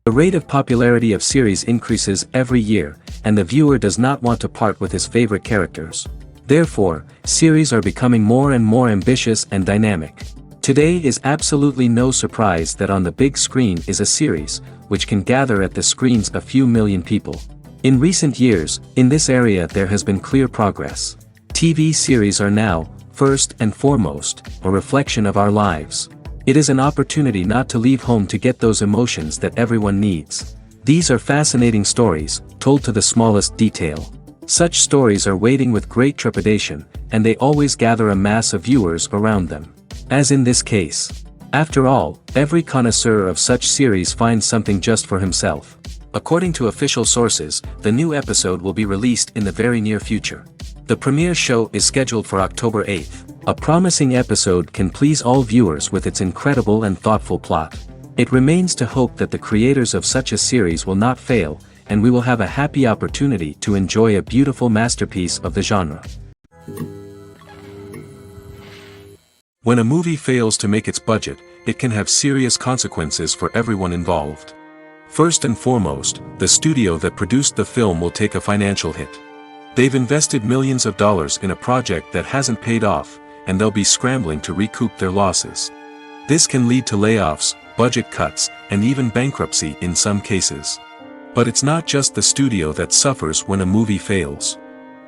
The rate of popularity of series increases every year, and the viewer does not want to part with his favorite characters. Therefore, series are becoming more and more ambitious and dynamic. Today is absolutely no surprise that on the big screen is a series, which can gather at the screens a few million people. In recent years, in this area there has been clear progress. TV series are now, first and foremost, a reflection of our lives. It is an opportunity not to leave home to get those emotions that everyone needs. These are fascinating stories, told to the smallest detail. Such stories are waiting with great trepidation, and they always gather a mass of viewers around them. As in this case. After all, every connoisseur of such series finds something just for himself. According to official sources, the new episode will be released in the very near future. The premiere show is scheduled for October 8th. A promising episode can please all viewers with its incredible and thoughtful plot. It remains to hope that the creators of such a series will not fail, and we will have a happy opportunity to enjoy a beautiful masterpiece of the genre. When a movie fails to make its budget, it can have serious consequences for everyone involved. First and foremost, the studio that produced the film will take a financial hit. They've invested millions of dollars in a project that hasn't paid off, and they'll be scrambling to recoup their losses. This can lead to layoffs, budget cuts, and even bankruptcy in some cases. But it's not just the studio that suffers when a movie fails.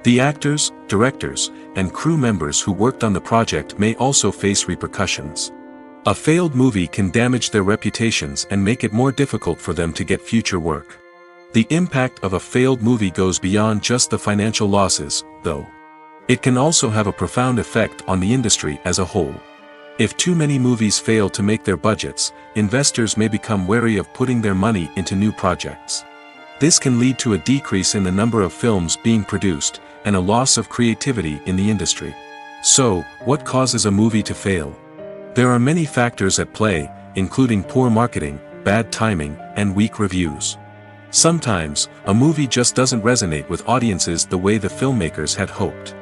The actors, directors, and crew members who worked on the project may also face repercussions. A failed movie can damage their reputations and make it more difficult for them to get future work. The impact of a failed movie goes beyond just the financial losses, though. It can also have a profound effect on the industry as a whole. If too many movies fail to make their budgets, investors may become wary of putting their money into new projects. This can lead to a decrease in the number of films being produced, and a loss of creativity in the industry. So, what causes a movie to fail? There are many factors at play, including poor marketing, bad timing, and weak reviews. Sometimes, a movie just doesn't resonate with audiences the way the filmmakers had hoped.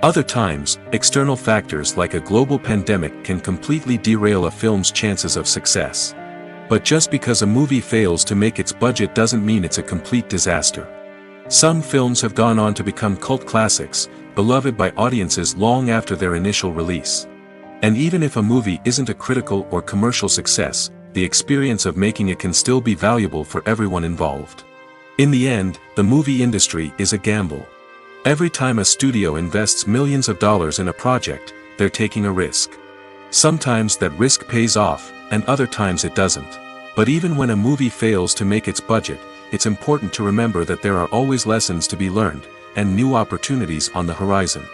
Other times, external factors like a global pandemic can completely derail a film's chances of success. But just because a movie fails to make its budget doesn't mean it's a complete disaster. Some films have gone on to become cult classics, beloved by audiences long after their initial release. And even if a movie isn't a critical or commercial success, the experience of making it can still be valuable for everyone involved. In the end, the movie industry is a gamble. Every time a studio invests millions of dollars in a project, they're taking a risk. Sometimes that risk pays off, and other times it doesn't. But even when a movie fails to make its budget, it's important to remember that there are always lessons to be learned, and new opportunities on the horizon.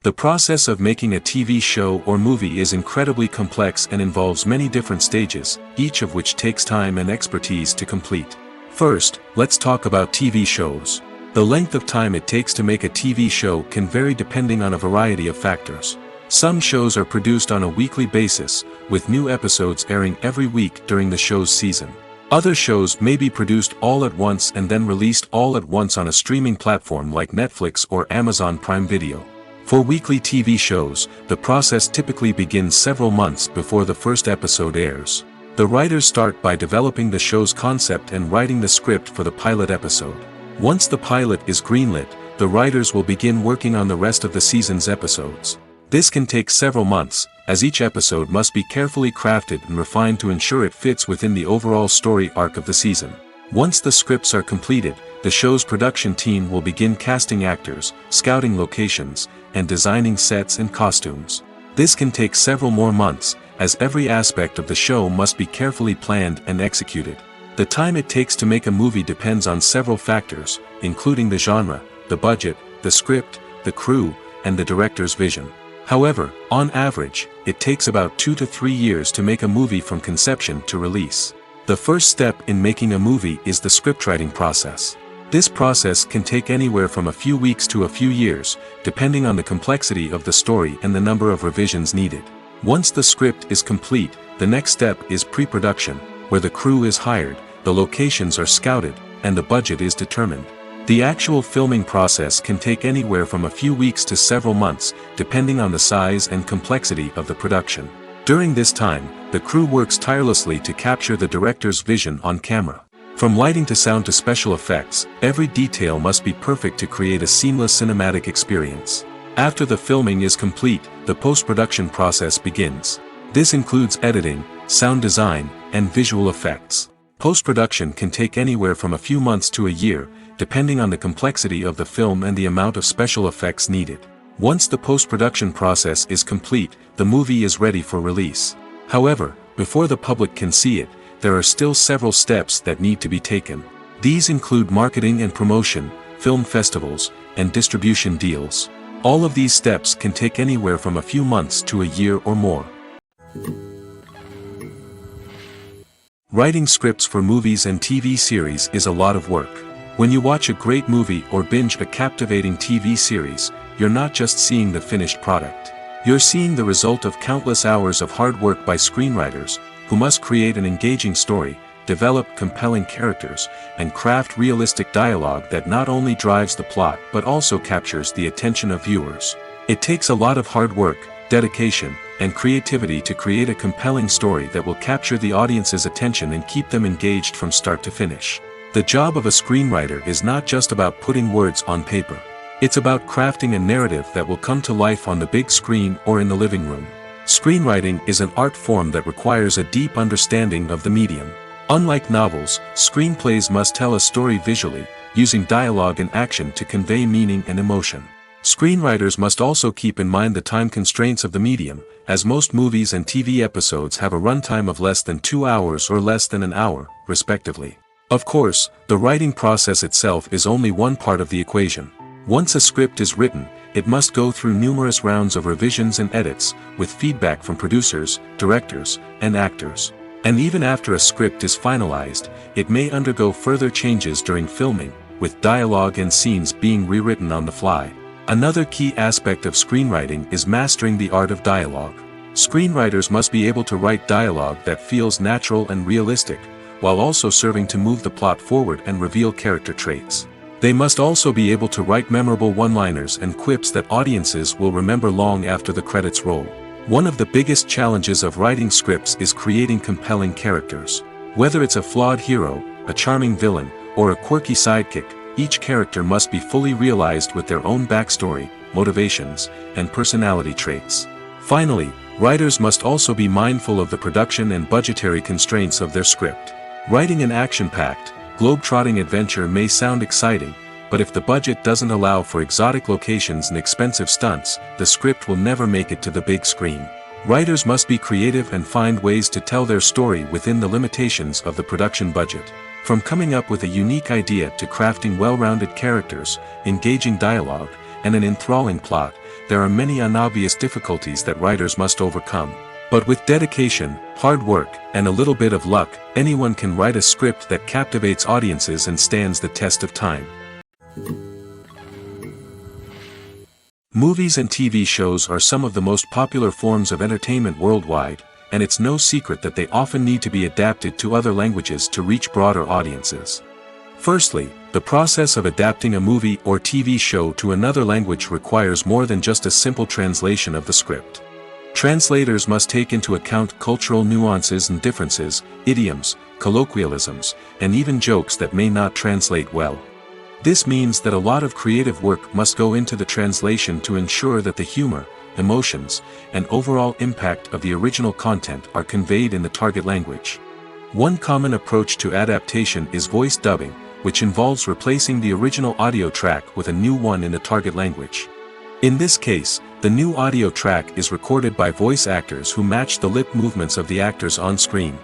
The process of making a TV show or movie is incredibly complex and involves many different stages, each of which takes time and expertise to complete. First, let's talk about TV shows. The length of time it takes to make a TV show can vary depending on a variety of factors. Some shows are produced on a weekly basis, with new episodes airing every week during the show's season. Other shows may be produced all at once and then released all at once on a streaming platform like Netflix or Amazon Prime Video. For weekly TV shows, the process typically begins several months before the first episode airs. The writers start by developing the show's concept and writing the script for the pilot episode. Once the pilot is greenlit, the writers will begin working on the rest of the season's episodes. This can take several months, as each episode must be carefully crafted and refined to ensure it fits within the overall story arc of the season. Once the scripts are completed, the show's production team will begin casting actors, scouting locations, and designing sets and costumes. This can take several more months, as every aspect of the show must be carefully planned and executed. The time it takes to make a movie depends on several factors, including the genre, the budget, the script, the crew, and the director's vision. However, on average, it takes about 2 to 3 years to make a movie from conception to release. The first step in making a movie is the scriptwriting process. This process can take anywhere from a few weeks to a few years, depending on the complexity of the story and the number of revisions needed. Once the script is complete, the next step is pre-production, where the crew is hired, the locations are scouted, and the budget is determined. The actual filming process can take anywhere from a few weeks to several months, depending on the size and complexity of the production. During this time, the crew works tirelessly to capture the director's vision on camera. From lighting to sound to special effects, every detail must be perfect to create a seamless cinematic experience. After the filming is complete, the post-production process begins. This includes editing, sound design, and visual effects. Post-production can take anywhere from a few months to a year, depending on the complexity of the film and the amount of special effects needed. Once the post-production process is complete, the movie is ready for release. However, before the public can see it, there are still several steps that need to be taken. These include marketing and promotion, film festivals, and distribution deals. All of these steps can take anywhere from a few months to a year or more. Writing scripts for movies and TV series is a lot of work. When you watch a great movie or binge a captivating TV series, you're not just seeing the finished product. You're seeing the result of countless hours of hard work by screenwriters, who must create an engaging story, develop compelling characters, and craft realistic dialogue that not only drives the plot but also captures the attention of viewers. It takes a lot of hard work, dedication, and creativity to create a compelling story that will capture the audience's attention and keep them engaged from start to finish. The job of a screenwriter is not just about putting words on paper. It's about crafting a narrative that will come to life on the big screen or in the living room. Screenwriting is an art form that requires a deep understanding of the medium. Unlike novels, screenplays must tell a story visually, using dialogue and action to convey meaning and emotion. Screenwriters must also keep in mind the time constraints of the medium, as most movies and TV episodes have a runtime of less than 2 hours or less than an hour, respectively. Of course, the writing process itself is only one part of the equation. Once a script is written, it must go through numerous rounds of revisions and edits, with feedback from producers, directors, and actors. And even after a script is finalized, it may undergo further changes during filming, with dialogue and scenes being rewritten on the fly. Another key aspect of screenwriting is mastering the art of dialogue. Screenwriters must be able to write dialogue that feels natural and realistic, while also serving to move the plot forward and reveal character traits. They must also be able to write memorable one-liners and quips that audiences will remember long after the credits roll. One of the biggest challenges of writing scripts is creating compelling characters. Whether it's a flawed hero, a charming villain, or a quirky sidekick, each character must be fully realized with their own backstory, motivations, and personality traits. Finally, writers must also be mindful of the production and budgetary constraints of their script. Writing an action-packed, globe-trotting adventure may sound exciting, but if the budget doesn't allow for exotic locations and expensive stunts, the script will never make it to the big screen. Writers must be creative and find ways to tell their story within the limitations of the production budget. From coming up with a unique idea to crafting well-rounded characters, engaging dialogue, and an enthralling plot, there are many unobvious difficulties that writers must overcome. But with dedication, hard work, and a little bit of luck, anyone can write a script that captivates audiences and stands the test of time. Movies and TV shows are some of the most popular forms of entertainment worldwide, and it's no secret that they often need to be adapted to other languages to reach broader audiences. Firstly, the process of adapting a movie or TV show to another language requires more than just a simple translation of the script. Translators must take into account cultural nuances and differences, idioms, colloquialisms, and even jokes that may not translate well. This means that a lot of creative work must go into the translation to ensure that the humor, emotions, and overall impact of the original content are conveyed in the target language. One common approach to adaptation is voice dubbing, which involves replacing the original audio track with a new one in the target language. In this case, the new audio track is recorded by voice actors who match the lip movements of the actors on screen.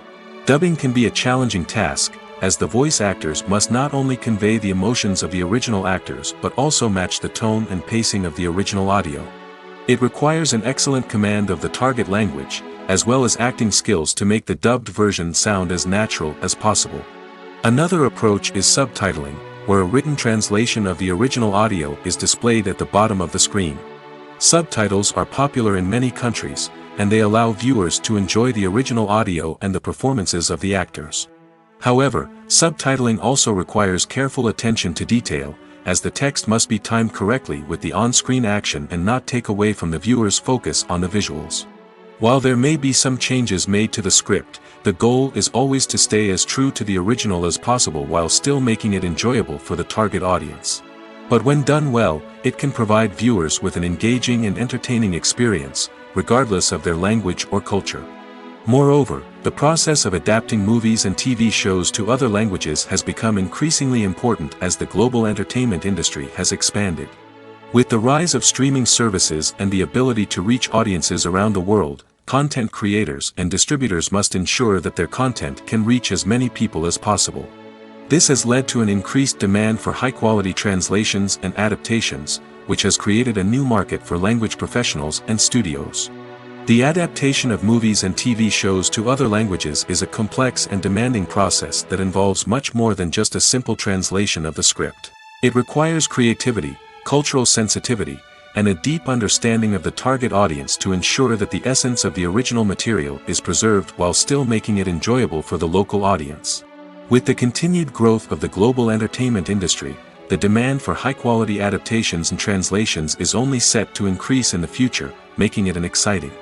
Dubbing can be a challenging task, as the voice actors must not only convey the emotions of the original actors but also match the tone and pacing of the original audio. It requires an excellent command of the target language, as well as acting skills to make the dubbed version sound as natural as possible. Another approach is subtitling, where a written translation of the original audio is displayed at the bottom of the screen. Subtitles are popular in many countries, and they allow viewers to enjoy the original audio and the performances of the actors. However, subtitling also requires careful attention to detail, as the text must be timed correctly with the on-screen action and not take away from the viewer's focus on the visuals. While there may be some changes made to the script, the goal is always to stay as true to the original as possible while still making it enjoyable for the target audience. But when done well, it can provide viewers with an engaging and entertaining experience, regardless of their language or culture. Moreover, the process of adapting movies and TV shows to other languages has become increasingly important as the global entertainment industry has expanded. With the rise of streaming services and the ability to reach audiences around the world, content creators and distributors must ensure that their content can reach as many people as possible. This has led to an increased demand for high-quality translations and adaptations, which has created a new market for language professionals and studios. The adaptation of movies and TV shows to other languages is a complex and demanding process that involves much more than just a simple translation of the script. It requires creativity, cultural sensitivity, and a deep understanding of the target audience to ensure that the essence of the original material is preserved while still making it enjoyable for the local audience. With the continued growth of the global entertainment industry, the demand for high-quality adaptations and translations is only set to increase in the future, making it an exciting.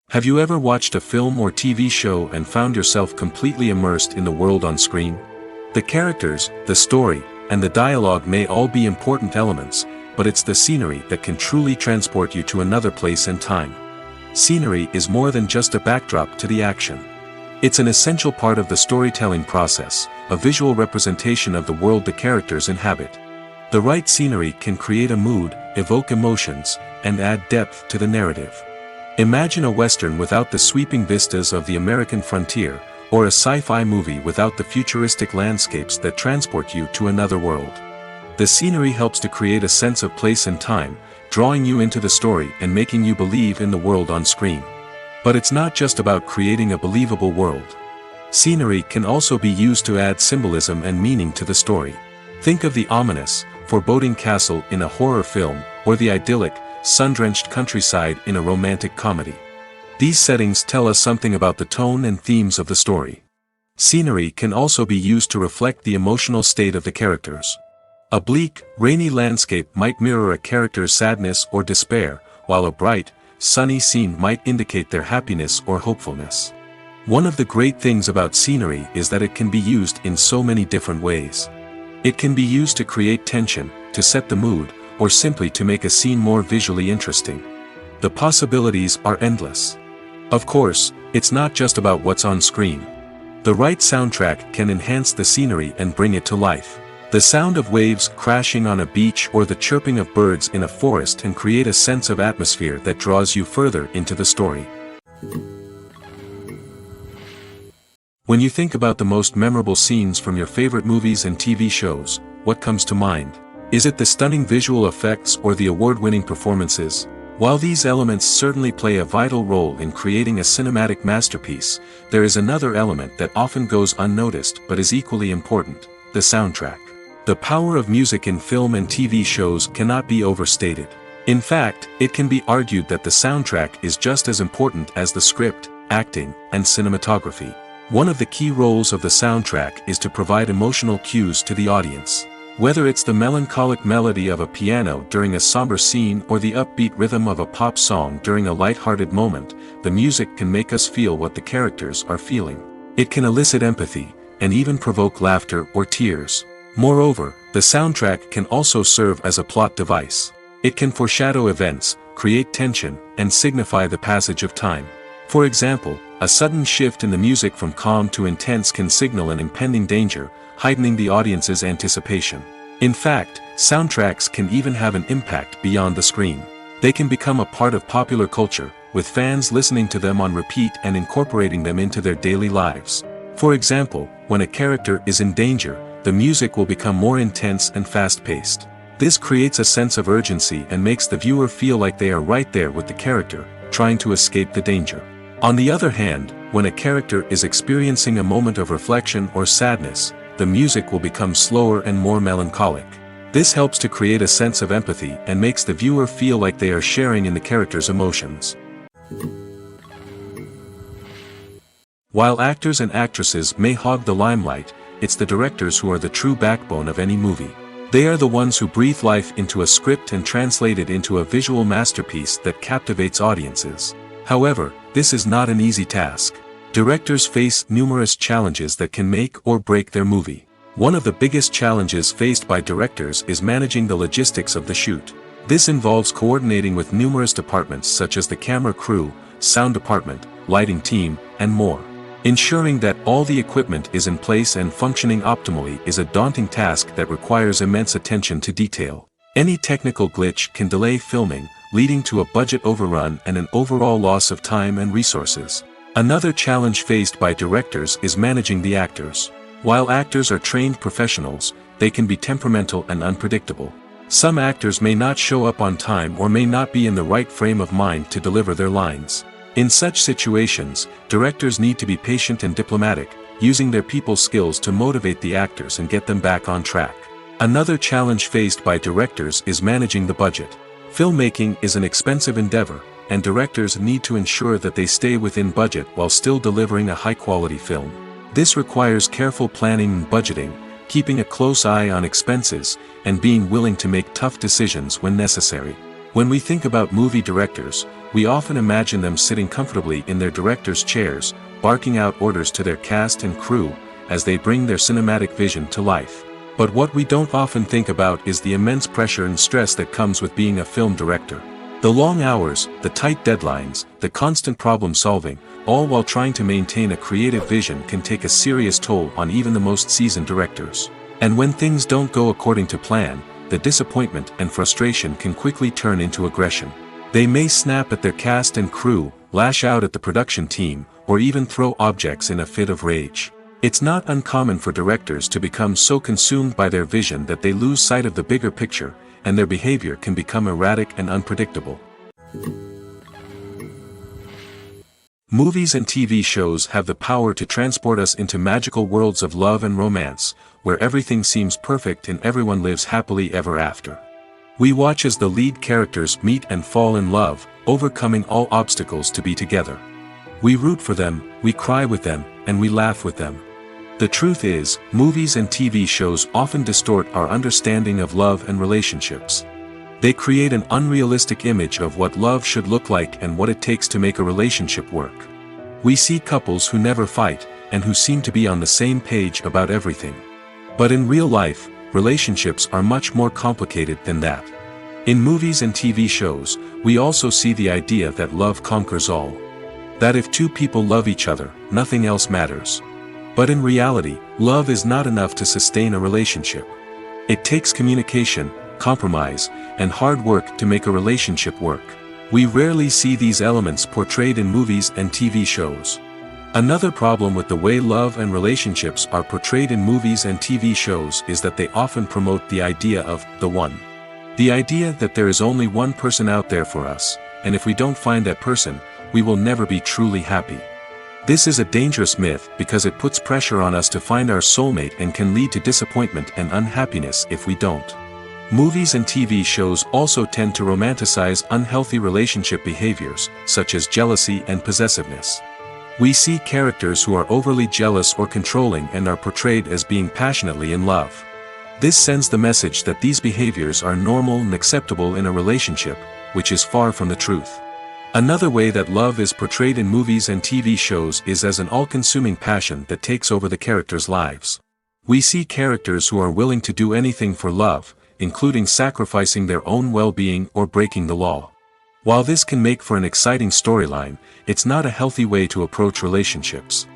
Have you ever watched a film or TV show and found yourself completely immersed in the world on screen? The characters, the story, and the dialogue may all be important elements, but it's the scenery that can truly transport you to another place and time. Scenery is more than just a backdrop to the action. It's an essential part of the storytelling process, a visual representation of the world the characters inhabit. The right scenery can create a mood, evoke emotions, and add depth to the narrative. Imagine a Western without the sweeping vistas of the American frontier, or a sci-fi movie without the futuristic landscapes that transport you to another world. The scenery helps to create a sense of place and time, drawing you into the story and making you believe in the world on screen. But it's not just about creating a believable world. Scenery can also be used to add symbolism and meaning to the story. Think of the ominous, foreboding castle in a horror film, or the idyllic, sun-drenched countryside in a romantic comedy. These settings tell us something about the tone and themes of the story. Scenery can also be used to reflect the emotional state of the characters. A bleak, rainy landscape might mirror a character's sadness or despair, while a bright, sunny scene might indicate their happiness or hopefulness. One of the great things about scenery is that it can be used in so many different ways. It can be used to create tension, to set the mood, or simply to make a scene more visually interesting. The possibilities are endless. Of course, it's not just about what's on screen. The right soundtrack can enhance the scenery and bring it to life. The sound of waves crashing on a beach or the chirping of birds in a forest can create a sense of atmosphere that draws you further into the story. When you think about the most memorable scenes from your favorite movies and TV shows, what comes to mind? Is it the stunning visual effects or the award-winning performances? While these elements certainly play a vital role in creating a cinematic masterpiece, there is another element that often goes unnoticed but is equally important: the soundtrack. The power of music in film and TV shows cannot be overstated. In fact, it can be argued that the soundtrack is just as important as the script, acting, and cinematography. One of the key roles of the soundtrack is to provide emotional cues to the audience. Whether it's the melancholic melody of a piano during a somber scene or the upbeat rhythm of a pop song during a light-hearted moment, the music can make us feel what the characters are feeling. It can elicit empathy, and even provoke laughter or tears. Moreover, the soundtrack can also serve as a plot device. It can foreshadow events, create tension, and signify the passage of time. For example, a sudden shift in the music from calm to intense can signal an impending danger, heightening the audience's anticipation. In fact, soundtracks can even have an impact beyond the screen. They can become a part of popular culture, with fans listening to them on repeat and incorporating them into their daily lives. For example, when a character is in danger, the music will become more intense and fast-paced. This creates a sense of urgency and makes the viewer feel like they are right there with the character, trying to escape the danger. On the other hand, when a character is experiencing a moment of reflection or sadness, the music will become slower and more melancholic. This helps to create a sense of empathy and makes the viewer feel like they are sharing in the character's emotions. While actors and actresses may hog the limelight, it's the directors who are the true backbone of any movie. They are the ones who breathe life into a script and translate it into a visual masterpiece that captivates audiences. However, this is not an easy task. Directors face numerous challenges that can make or break their movie. One of the biggest challenges faced by directors is managing the logistics of the shoot. This involves coordinating with numerous departments such as the camera crew, sound department, lighting team, and more. Ensuring that all the equipment is in place and functioning optimally is a daunting task that requires immense attention to detail. Any technical glitch can delay filming, leading to a budget overrun and an overall loss of time and resources. Another challenge faced by directors is managing the actors. While actors are trained professionals, they can be temperamental and unpredictable. Some actors may not show up on time or may not be in the right frame of mind to deliver their lines. In such situations, directors need to be patient and diplomatic, using their people skills to motivate the actors and get them back on track. Another challenge faced by directors is managing the budget. Filmmaking is an expensive endeavor, and directors need to ensure that they stay within budget while still delivering a high-quality film. This requires careful planning and budgeting, keeping a close eye on expenses, and being willing to make tough decisions when necessary. When we think about movie directors, we often imagine them sitting comfortably in their director's chairs, barking out orders to their cast and crew, as they bring their cinematic vision to life. But what we don't often think about is the immense pressure and stress that comes with being a film director. The long hours, the tight deadlines, the constant problem solving, all while trying to maintain a creative vision can take a serious toll on even the most seasoned directors. And when things don't go according to plan, the disappointment and frustration can quickly turn into aggression. They may snap at their cast and crew, lash out at the production team, or even throw objects in a fit of rage. It's not uncommon for directors to become so consumed by their vision that they lose sight of the bigger picture, and their behavior can become erratic and unpredictable. Movies and TV shows have the power to transport us into magical worlds of love and romance, where everything seems perfect and everyone lives happily ever after. We watch as the lead characters meet and fall in love, overcoming all obstacles to be together. We root for them, we cry with them, and we laugh with them. The truth is, movies and TV shows often distort our understanding of love and relationships. They create an unrealistic image of what love should look like and what it takes to make a relationship work. We see couples who never fight, and who seem to be on the same page about everything. But in real life, relationships are much more complicated than that. In movies and TV shows, we also see the idea that love conquers all. That if two people love each other, nothing else matters. But in reality, love is not enough to sustain a relationship. It takes communication, compromise, and hard work to make a relationship work. We rarely see these elements portrayed in movies and TV shows. Another problem with the way love and relationships are portrayed in movies and TV shows is that they often promote the idea of the one. The idea that there is only one person out there for us, and if we don't find that person, we will never be truly happy. This is a dangerous myth because it puts pressure on us to find our soulmate and can lead to disappointment and unhappiness if we don't. Movies and TV shows also tend to romanticize unhealthy relationship behaviors, such as jealousy and possessiveness. We see characters who are overly jealous or controlling and are portrayed as being passionately in love. This sends the message that these behaviors are normal and acceptable in a relationship, which is far from the truth. Another way that love is portrayed in movies and TV shows is as an all-consuming passion that takes over the characters' lives. We see characters who are willing to do anything for love, including sacrificing their own well-being or breaking the law. While this can make for an exciting storyline, it's not a healthy way to approach relationships.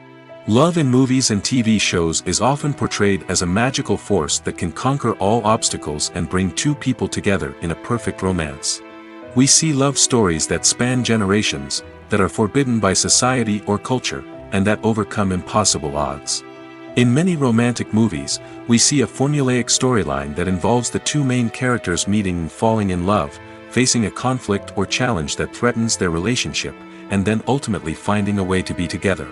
Love in movies and TV shows is often portrayed as a magical force that can conquer all obstacles and bring two people together in a perfect romance. We see love stories that span generations, that are forbidden by society or culture, and that overcome impossible odds. In many romantic movies, we see a formulaic storyline that involves the two main characters meeting and falling in love, facing a conflict or challenge that threatens their relationship, and then ultimately finding a way to be together.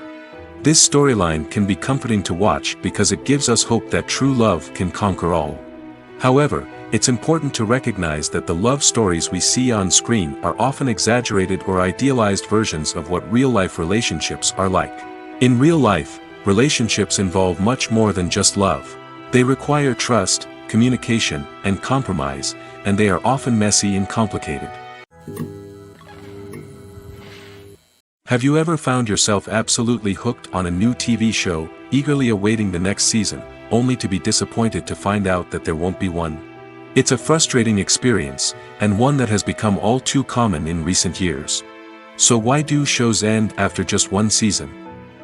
This storyline can be comforting to watch because it gives us hope that true love can conquer all. However, it's important to recognize that the love stories we see on screen are often exaggerated or idealized versions of what real-life relationships are like. In real life, relationships involve much more than just love. They require trust, communication, and compromise, and they are often messy and complicated. Have you ever found yourself absolutely hooked on a new TV show, eagerly awaiting the next season, only to be disappointed to find out that there won't be one? It's a frustrating experience, and one that has become all too common in recent years. So why do shows end after just one season?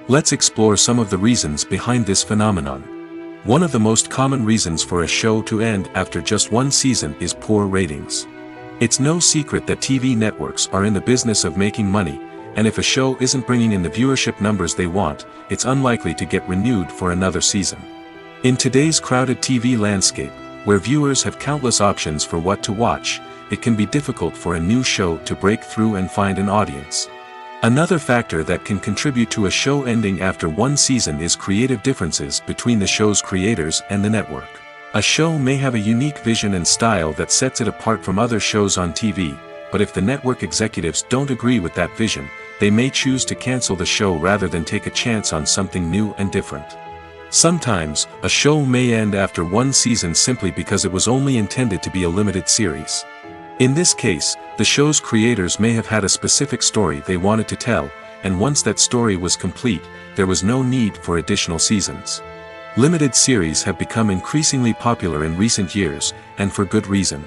Let's explore some of the reasons behind this phenomenon. One of the most common reasons for a show to end after just one season is poor ratings. It's no secret that TV networks are in the business of making money, and if a show isn't bringing in the viewership numbers they want, it's unlikely to get renewed for another season. In today's crowded TV landscape, where viewers have countless options for what to watch, it can be difficult for a new show to break through and find an audience. Another factor that can contribute to a show ending after one season is creative differences between the show's creators and the network. A show may have a unique vision and style that sets it apart from other shows on TV, but if the network executives don't agree with that vision, they may choose to cancel the show rather than take a chance on something new and different. Sometimes, a show may end after one season simply because it was only intended to be a limited series. In this case, the show's creators may have had a specific story they wanted to tell, and once that story was complete, there was no need for additional seasons. Limited series have become increasingly popular in recent years, and for good reason.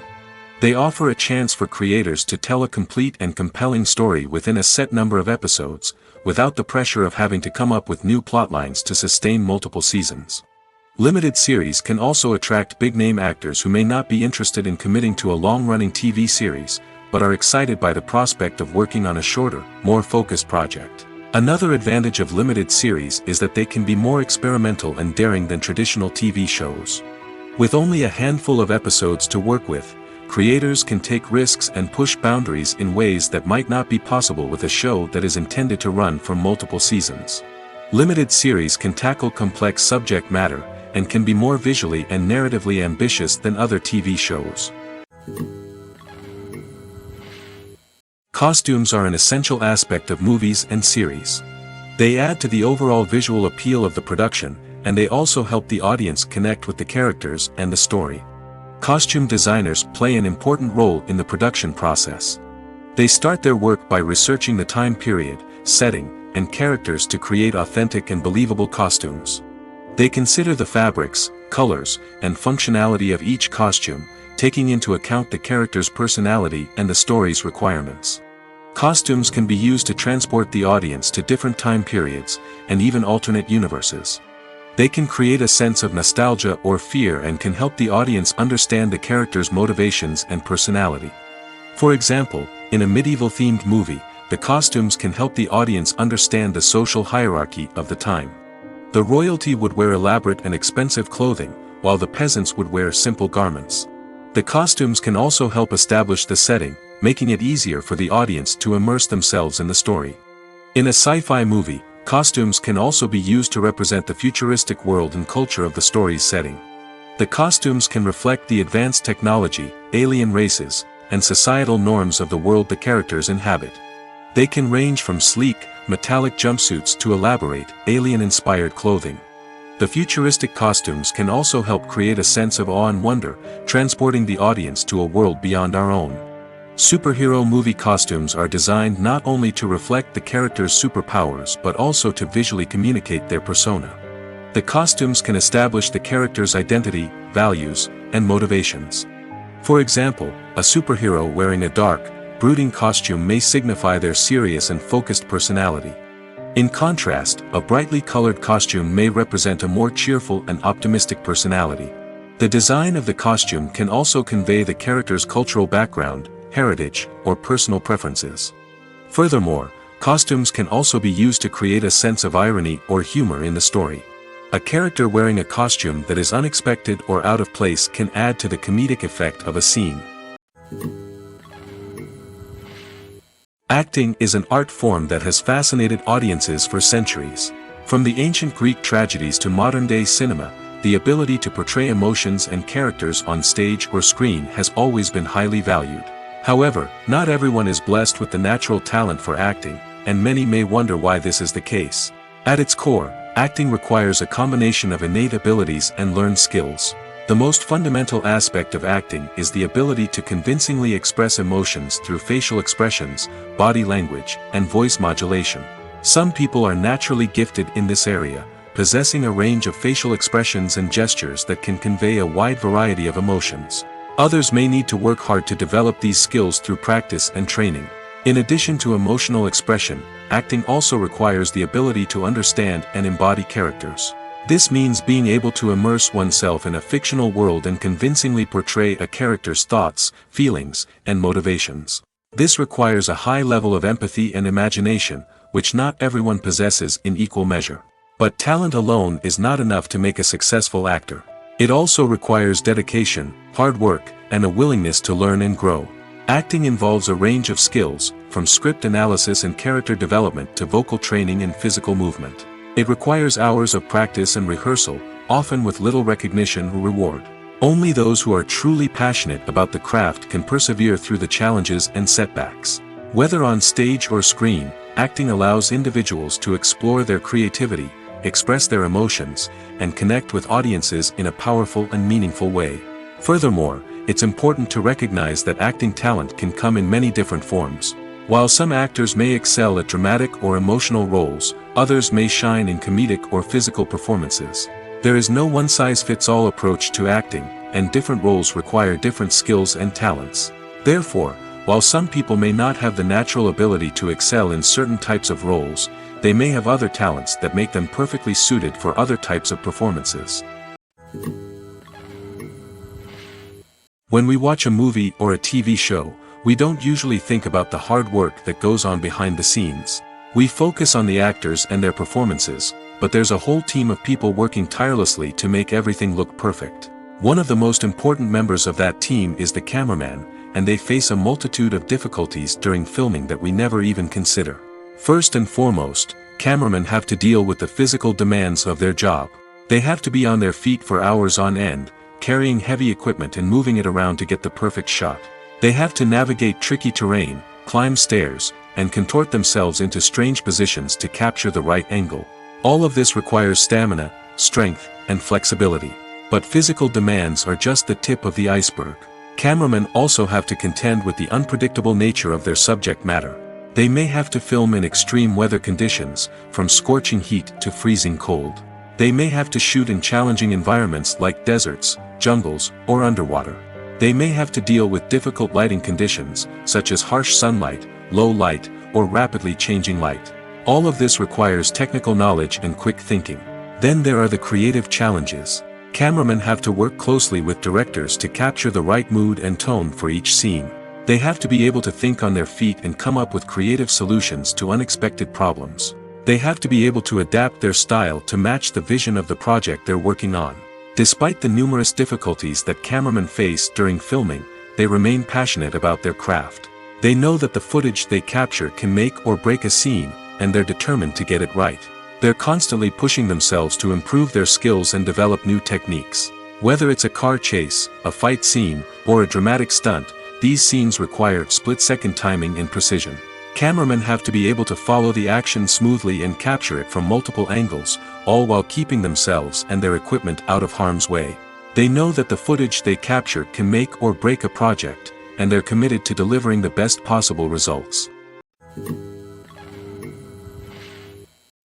They offer a chance for creators to tell a complete and compelling story within a set number of episodes, without the pressure of having to come up with new plotlines to sustain multiple seasons. Limited series can also attract big-name actors who may not be interested in committing to a long-running TV series, but are excited by the prospect of working on a shorter, more focused project. Another advantage of limited series is that they can be more experimental and daring than traditional TV shows. With only a handful of episodes to work with, creators can take risks and push boundaries in ways that might not be possible with a show that is intended to run for multiple seasons. Limited series can tackle complex subject matter, and can be more visually and narratively ambitious than other TV shows. Costumes are an essential aspect of movies and series. They add to the overall visual appeal of the production, and they also help the audience connect with the characters and the story. Costume designers play an important role in the production process. They start their work by researching the time period, setting, and characters to create authentic and believable costumes. They consider the fabrics, colors, and functionality of each costume, taking into account the character's personality and the story's requirements. Costumes can be used to transport the audience to different time periods, and even alternate universes. They can create a sense of nostalgia or fear and can help the audience understand the character's motivations and personality. For example, in a medieval-themed movie, the costumes can help the audience understand the social hierarchy of the time. The royalty would wear elaborate and expensive clothing, while the peasants would wear simple garments. The costumes can also help establish the setting, making it easier for the audience to immerse themselves in the story. In a sci-fi movie, costumes can also be used to represent the futuristic world and culture of the story's setting. The costumes can reflect the advanced technology, alien races, and societal norms of the world the characters inhabit. They can range from sleek, metallic jumpsuits to elaborate, alien-inspired clothing. The futuristic costumes can also help create a sense of awe and wonder, transporting the audience to a world beyond our own. Superhero movie costumes are designed not only to reflect the character's superpowers but also to visually communicate their persona. The costumes can establish the character's identity, values, and motivations. For example, a superhero wearing a dark, brooding costume may signify their serious and focused personality. In contrast, a brightly colored costume may represent a more cheerful and optimistic personality. The design of the costume can also convey the character's cultural background, heritage, or personal preferences. Furthermore, costumes can also be used to create a sense of irony or humor in the story. A character wearing a costume that is unexpected or out of place can add to the comedic effect of a scene. Acting is an art form that has fascinated audiences for centuries. From the ancient Greek tragedies to modern-day cinema, the ability to portray emotions and characters on stage or screen has always been highly valued. However, not everyone is blessed with the natural talent for acting, and many may wonder why this is the case. At its core, acting requires a combination of innate abilities and learned skills. The most fundamental aspect of acting is the ability to convincingly express emotions through facial expressions, body language, and voice modulation. Some people are naturally gifted in this area, possessing a range of facial expressions and gestures that can convey a wide variety of emotions. Others may need to work hard to develop these skills through practice and training. In addition to emotional expression, acting also requires the ability to understand and embody characters. This means being able to immerse oneself in a fictional world and convincingly portray a character's thoughts, feelings, and motivations. This requires a high level of empathy and imagination, which not everyone possesses in equal measure. But talent alone is not enough to make a successful actor. It also requires dedication, hard work, and a willingness to learn and grow. Acting involves a range of skills, from script analysis and character development to vocal training and physical movement. It requires hours of practice and rehearsal, often with little recognition or reward. Only those who are truly passionate about the craft can persevere through the challenges and setbacks. Whether on stage or screen, acting allows individuals to explore their creativity, express their emotions, and connect with audiences in a powerful and meaningful way. Furthermore, it's important to recognize that acting talent can come in many different forms. While some actors may excel at dramatic or emotional roles, others may shine in comedic or physical performances. There is no one-size-fits-all approach to acting, and different roles require different skills and talents. Therefore, while some people may not have the natural ability to excel in certain types of roles, they may have other talents that make them perfectly suited for other types of performances. When we watch a movie or a TV show, we don't usually think about the hard work that goes on behind the scenes. We focus on the actors and their performances, but there's a whole team of people working tirelessly to make everything look perfect. One of the most important members of that team is the cameraman, and they face a multitude of difficulties during filming that we never even consider. First and foremost, cameramen have to deal with the physical demands of their job. They have to be on their feet for hours on end, carrying heavy equipment and moving it around to get the perfect shot. They have to navigate tricky terrain, climb stairs, and contort themselves into strange positions to capture the right angle. All of this requires stamina, strength, and flexibility. But physical demands are just the tip of the iceberg. Cameramen also have to contend with the unpredictable nature of their subject matter. They may have to film in extreme weather conditions, from scorching heat to freezing cold. They may have to shoot in challenging environments like deserts, jungles, or underwater. They may have to deal with difficult lighting conditions, such as harsh sunlight, low light, or rapidly changing light. All of this requires technical knowledge and quick thinking. Then there are the creative challenges. Cameramen have to work closely with directors to capture the right mood and tone for each scene. They have to be able to think on their feet and come up with creative solutions to unexpected problems. They have to be able to adapt their style to match the vision of the project they're working on. Despite the numerous difficulties that cameramen face during filming, they remain passionate about their craft. They know that the footage they capture can make or break a scene, and they're determined to get it right. They're constantly pushing themselves to improve their skills and develop new techniques. Whether it's a car chase, a fight scene, or a dramatic stunt, these scenes require split-second timing and precision. Cameramen have to be able to follow the action smoothly and capture it from multiple angles, all while keeping themselves and their equipment out of harm's way. They know that the footage they capture can make or break a project, and they're committed to delivering the best possible results.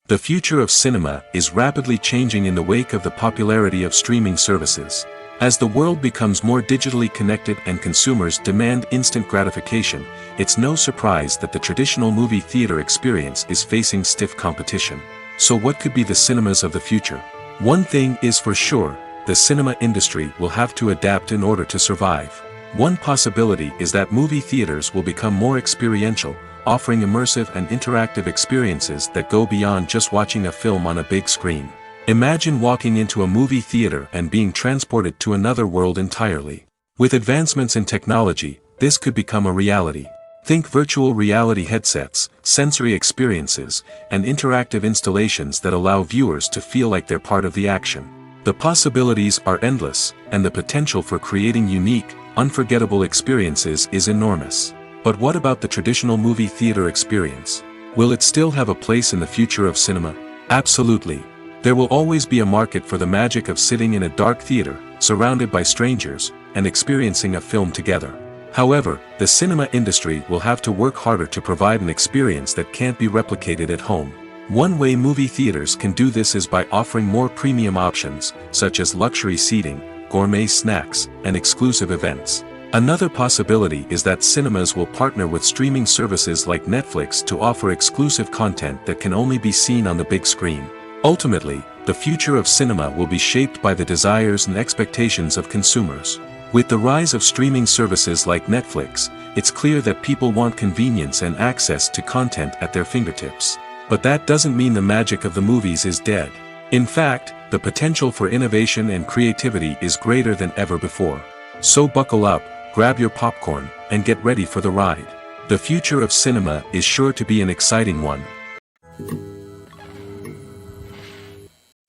The future of cinema is rapidly changing in the wake of the popularity of streaming services. As the world becomes more digitally connected and consumers demand instant gratification, it's no surprise that the traditional movie theater experience is facing stiff competition. So what could be the cinemas of the future? One thing is for sure, the cinema industry will have to adapt in order to survive. One possibility is that movie theaters will become more experiential, offering immersive and interactive experiences that go beyond just watching a film on a big screen. Imagine walking into a movie theater and being transported to another world entirely. With advancements in technology, this could become a reality. Think virtual reality headsets, sensory experiences, and interactive installations that allow viewers to feel like they're part of the action. The possibilities are endless, and the potential for creating unique, unforgettable experiences is enormous. But what about the traditional movie theater experience? Will it still have a place in the future of cinema? Absolutely. There will always be a market for the magic of sitting in a dark theater, surrounded by strangers, and experiencing a film together. However, the cinema industry will have to work harder to provide an experience that can't be replicated at home. One way movie theaters can do this is by offering more premium options, such as luxury seating, gourmet snacks, and exclusive events. Another possibility is that cinemas will partner with streaming services like Netflix to offer exclusive content that can only be seen on the big screen. Ultimately, the future of cinema will be shaped by the desires and expectations of consumers. With the rise of streaming services like Netflix, it's clear that people want convenience and access to content at their fingertips. But that doesn't mean the magic of the movies is dead. In fact, the potential for innovation and creativity is greater than ever before. So buckle up, grab your popcorn, and get ready for the ride. The future of cinema is sure to be an exciting one.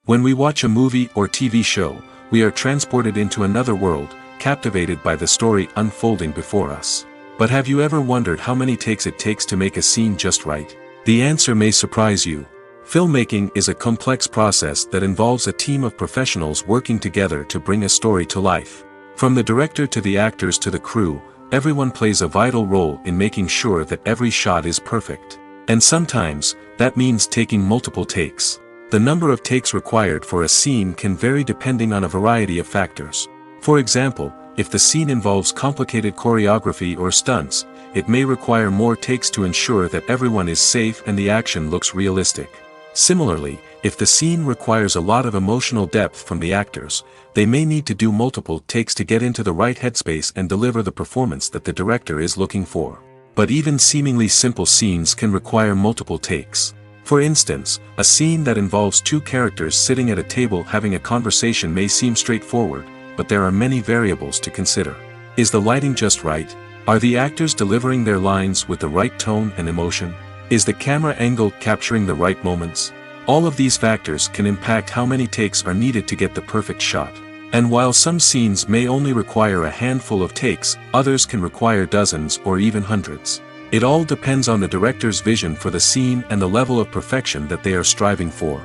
When we watch a movie or TV show, we are transported into another world, captivated by the story unfolding before us. But have you ever wondered how many takes it takes to make a scene just right? The answer may surprise you. Filmmaking is a complex process that involves a team of professionals working together to bring a story to life. From the director to the actors to the crew, everyone plays a vital role in making sure that every shot is perfect. And sometimes, that means taking multiple takes. The number of takes required for a scene can vary depending on a variety of factors. For example, if the scene involves complicated choreography or stunts, it may require more takes to ensure that everyone is safe and the action looks realistic. Similarly, if the scene requires a lot of emotional depth from the actors, they may need to do multiple takes to get into the right headspace and deliver the performance that the director is looking for. But even seemingly simple scenes can require multiple takes. For instance, a scene that involves two characters sitting at a table having a conversation may seem straightforward, but there are many variables to consider. Is the lighting just right? Are the actors delivering their lines with the right tone and emotion? Is the camera angle capturing the right moments? All of these factors can impact how many takes are needed to get the perfect shot. And while some scenes may only require a handful of takes, others can require dozens or even hundreds. It all depends on the director's vision for the scene and the level of perfection that they are striving for.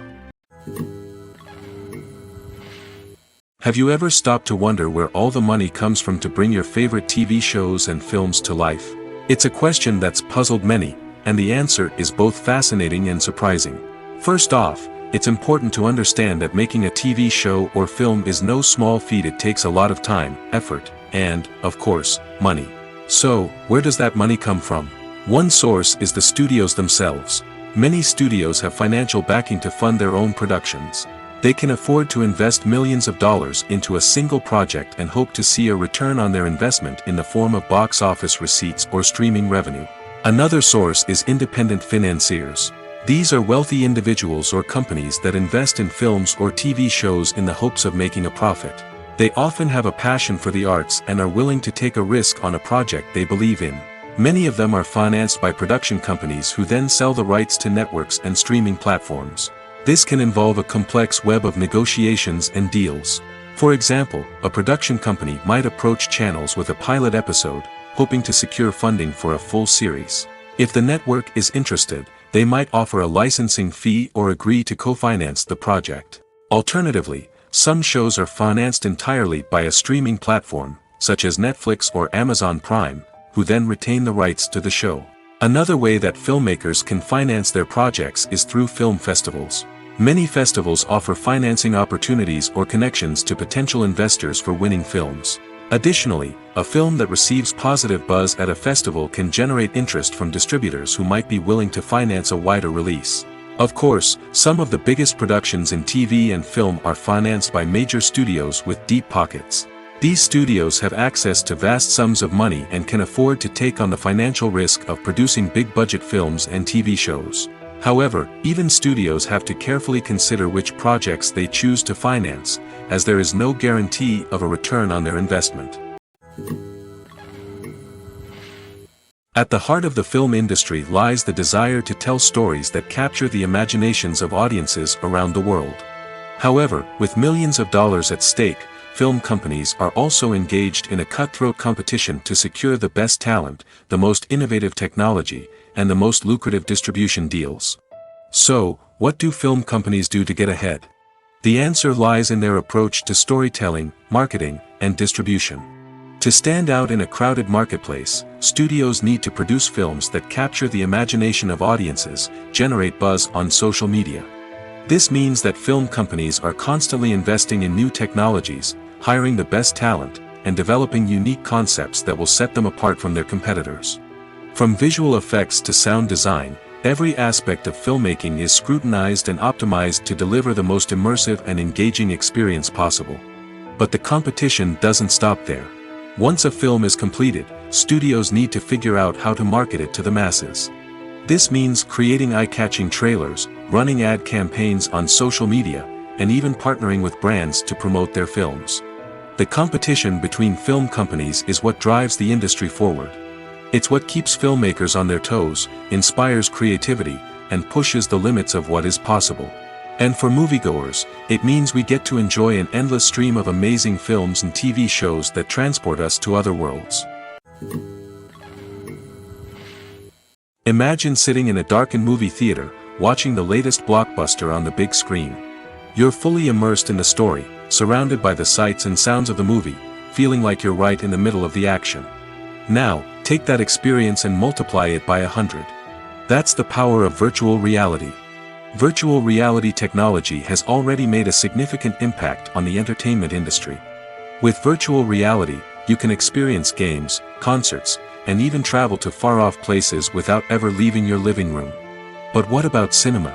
Have you ever stopped to wonder where all the money comes from to bring your favorite TV shows and films to life? It's a question that's puzzled many, and the answer is both fascinating and surprising. First off, it's important to understand that making a TV show or film is no small feat. It takes a lot of time, effort, and, of course, money. So, where does that money come from? One source is the studios themselves. Many studios have financial backing to fund their own productions. They can afford to invest millions of dollars into a single project and hope to see a return on their investment in the form of box office receipts or streaming revenue. Another source is independent financiers. These are wealthy individuals or companies that invest in films or TV shows in the hopes of making a profit. They often have a passion for the arts and are willing to take a risk on a project they believe in. Many of them are financed by production companies who then sell the rights to networks and streaming platforms. This can involve a complex web of negotiations and deals. For example, a production company might approach channels with a pilot episode, hoping to secure funding for a full series. If the network is interested, they might offer a licensing fee or agree to co-finance the project. Alternatively, some shows are financed entirely by a streaming platform, such as Netflix or Amazon Prime, who then retain the rights to the show. Another way that filmmakers can finance their projects is through film festivals. Many festivals offer financing opportunities or connections to potential investors for winning films. Additionally, a film that receives positive buzz at a festival can generate interest from distributors who might be willing to finance a wider release. Of course, some of the biggest productions in TV and film are financed by major studios with deep pockets. These studios have access to vast sums of money and can afford to take on the financial risk of producing big-budget films and TV shows. However, even studios have to carefully consider which projects they choose to finance, as there is no guarantee of a return on their investment. At the heart of the film industry lies the desire to tell stories that capture the imaginations of audiences around the world. However, with millions of dollars at stake, film companies are also engaged in a cutthroat competition to secure the best talent, the most innovative technology, and the most lucrative distribution deals. So, what do film companies do to get ahead? The answer lies in their approach to storytelling, marketing, and distribution. To stand out in a crowded marketplace, studios need to produce films that capture the imagination of audiences, generate buzz on social media. This means that film companies are constantly investing in new technologies, hiring the best talent, and developing unique concepts that will set them apart from their competitors. From visual effects to sound design, every aspect of filmmaking is scrutinized and optimized to deliver the most immersive and engaging experience possible. But the competition doesn't stop there. Once a film is completed, studios need to figure out how to market it to the masses. This means creating eye-catching trailers, running ad campaigns on social media, and even partnering with brands to promote their films. The competition between film companies is what drives the industry forward. It's what keeps filmmakers on their toes, inspires creativity, and pushes the limits of what is possible. And for moviegoers, it means we get to enjoy an endless stream of amazing films and TV shows that transport us to other worlds. Imagine sitting in a darkened movie theater, watching the latest blockbuster on the big screen. You're fully immersed in the story, surrounded by the sights and sounds of the movie, feeling like you're right in the middle of the action. Now, take that experience and multiply it by 100. That's the power of virtual reality. Virtual reality technology has already made a significant impact on the entertainment industry. With virtual reality, you can experience games, concerts, and even travel to far-off places without ever leaving your living room. But what about cinema?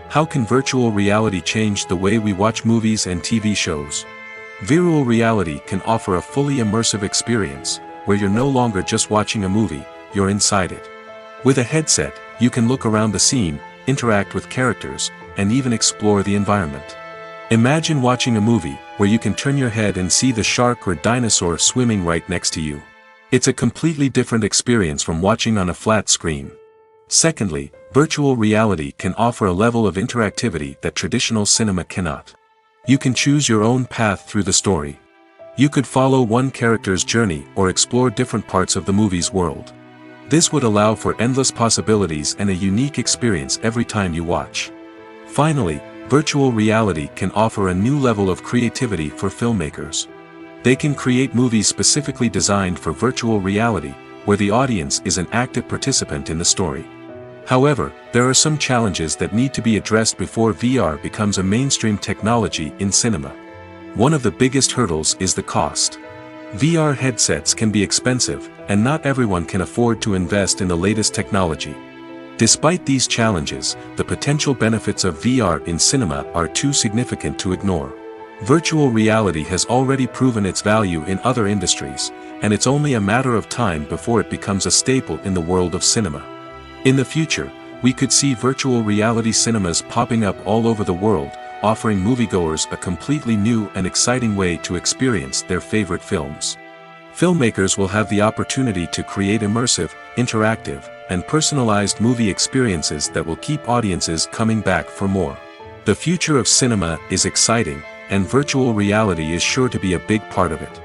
How can virtual reality change the way we watch movies and TV shows? Virtual reality can offer a fully immersive experience, where you're no longer just watching a movie, you're inside it. With a headset, you can look around the scene, interact with characters, and even explore the environment. Imagine watching a movie where you can turn your head and see the shark or dinosaur swimming right next to you. It's a completely different experience from watching on a flat screen. Secondly, virtual reality can offer a level of interactivity that traditional cinema cannot. You can choose your own path through the story. You could follow one character's journey or explore different parts of the movie's world. This would allow for endless possibilities and a unique experience every time you watch. Finally, virtual reality can offer a new level of creativity for filmmakers. They can create movies specifically designed for virtual reality, where the audience is an active participant in the story. However, there are some challenges that need to be addressed before VR becomes a mainstream technology in cinema. One of the biggest hurdles is the cost. VR headsets can be expensive, and not everyone can afford to invest in the latest technology. Despite these challenges, the potential benefits of VR in cinema are too significant to ignore. Virtual reality has already proven its value in other industries, and it's only a matter of time before it becomes a staple in the world of cinema. In the future, we could see virtual reality cinemas popping up all over the world, offering moviegoers a completely new and exciting way to experience their favorite films. Filmmakers will have the opportunity to create immersive, interactive, and personalized movie experiences that will keep audiences coming back for more. The future of cinema is exciting, and virtual reality is sure to be a big part of it.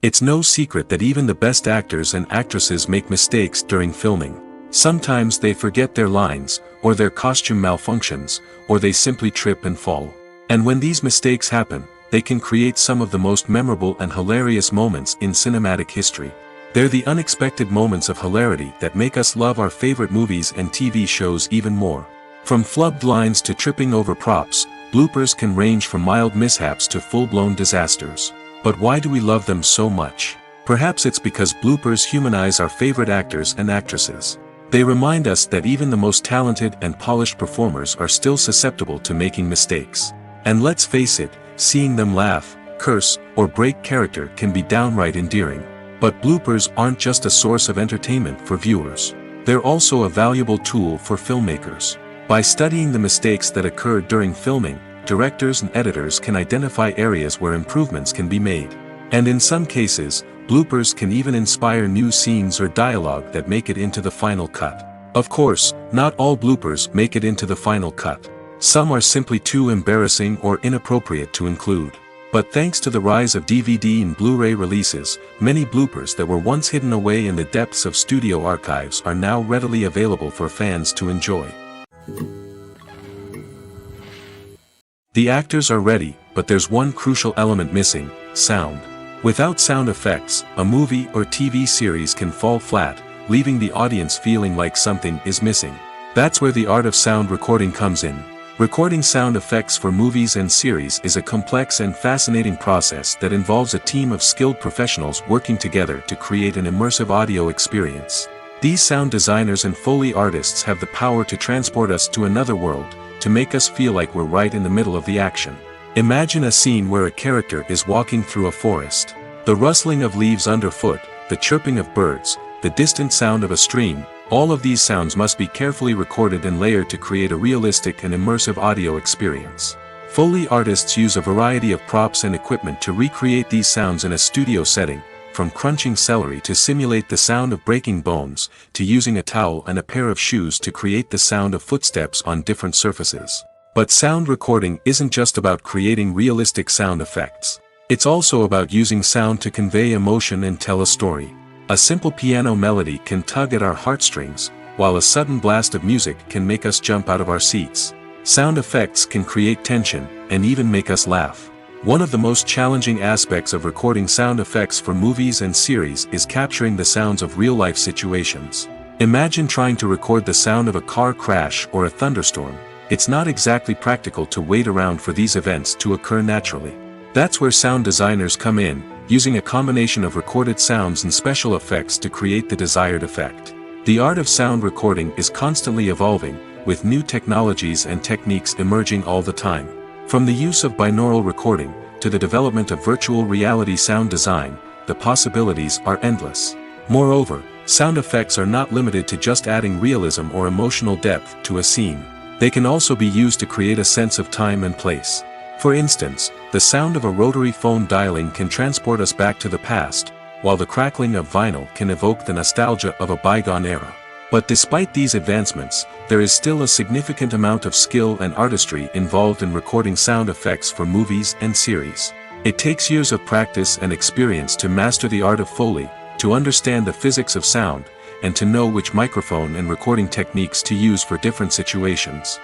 It's no secret that even the best actors and actresses make mistakes during filming. Sometimes they forget their lines, or their costume malfunctions, or they simply trip and fall. And when these mistakes happen, they can create some of the most memorable and hilarious moments in cinematic history. They're the unexpected moments of hilarity that make us love our favorite movies and TV shows even more. From flubbed lines to tripping over props, bloopers can range from mild mishaps to full-blown disasters. But why do we love them so much? Perhaps it's because bloopers humanize our favorite actors and actresses. They remind us that even the most talented and polished performers are still susceptible to making mistakes. And let's face it, seeing them laugh, curse, or break character can be downright endearing. But bloopers aren't just a source of entertainment for viewers. They're also a valuable tool for filmmakers. By studying the mistakes that occurred during filming, directors and editors can identify areas where improvements can be made. And in some cases, bloopers can even inspire new scenes or dialogue that make it into the final cut. Of course, not all bloopers make it into the final cut. Some are simply too embarrassing or inappropriate to include. But thanks to the rise of DVD and Blu-ray releases, many bloopers that were once hidden away in the depths of studio archives are now readily available for fans to enjoy. The actors are ready, but there's one crucial element missing: sound. Without sound effects, a movie or TV series can fall flat, leaving the audience feeling like something is missing. That's where the art of sound recording comes in. Recording sound effects for movies and series is a complex and fascinating process that involves a team of skilled professionals working together to create an immersive audio experience. These sound designers and Foley artists have the power to transport us to another world, to make us feel like we're right in the middle of the action. Imagine a scene where a character is walking through a forest. The rustling of leaves underfoot, the chirping of birds, the distant sound of a stream, all of these sounds must be carefully recorded and layered to create a realistic and immersive audio experience. Foley artists use a variety of props and equipment to recreate these sounds in a studio setting, from crunching celery to simulate the sound of breaking bones, to using a towel and a pair of shoes to create the sound of footsteps on different surfaces. But sound recording isn't just about creating realistic sound effects. It's also about using sound to convey emotion and tell a story. A simple piano melody can tug at our heartstrings, while a sudden blast of music can make us jump out of our seats. Sound effects can create tension, and even make us laugh. One of the most challenging aspects of recording sound effects for movies and series is capturing the sounds of real-life situations. Imagine trying to record the sound of a car crash or a thunderstorm. It's not exactly practical to wait around for these events to occur naturally. That's where sound designers come in, using a combination of recorded sounds and special effects to create the desired effect. The art of sound recording is constantly evolving, with new technologies and techniques emerging all the time. From the use of binaural recording, to the development of virtual reality sound design, the possibilities are endless. Moreover, sound effects are not limited to just adding realism or emotional depth to a scene. They can also be used to create a sense of time and place. For instance, the sound of a rotary phone dialing can transport us back to the past, while the crackling of vinyl can evoke the nostalgia of a bygone era. But despite these advancements, there is still a significant amount of skill and artistry involved in recording sound effects for movies and series. It takes years of practice and experience to master the art of Foley, to understand the physics of sound, and to know which microphone and recording techniques to use for different situations.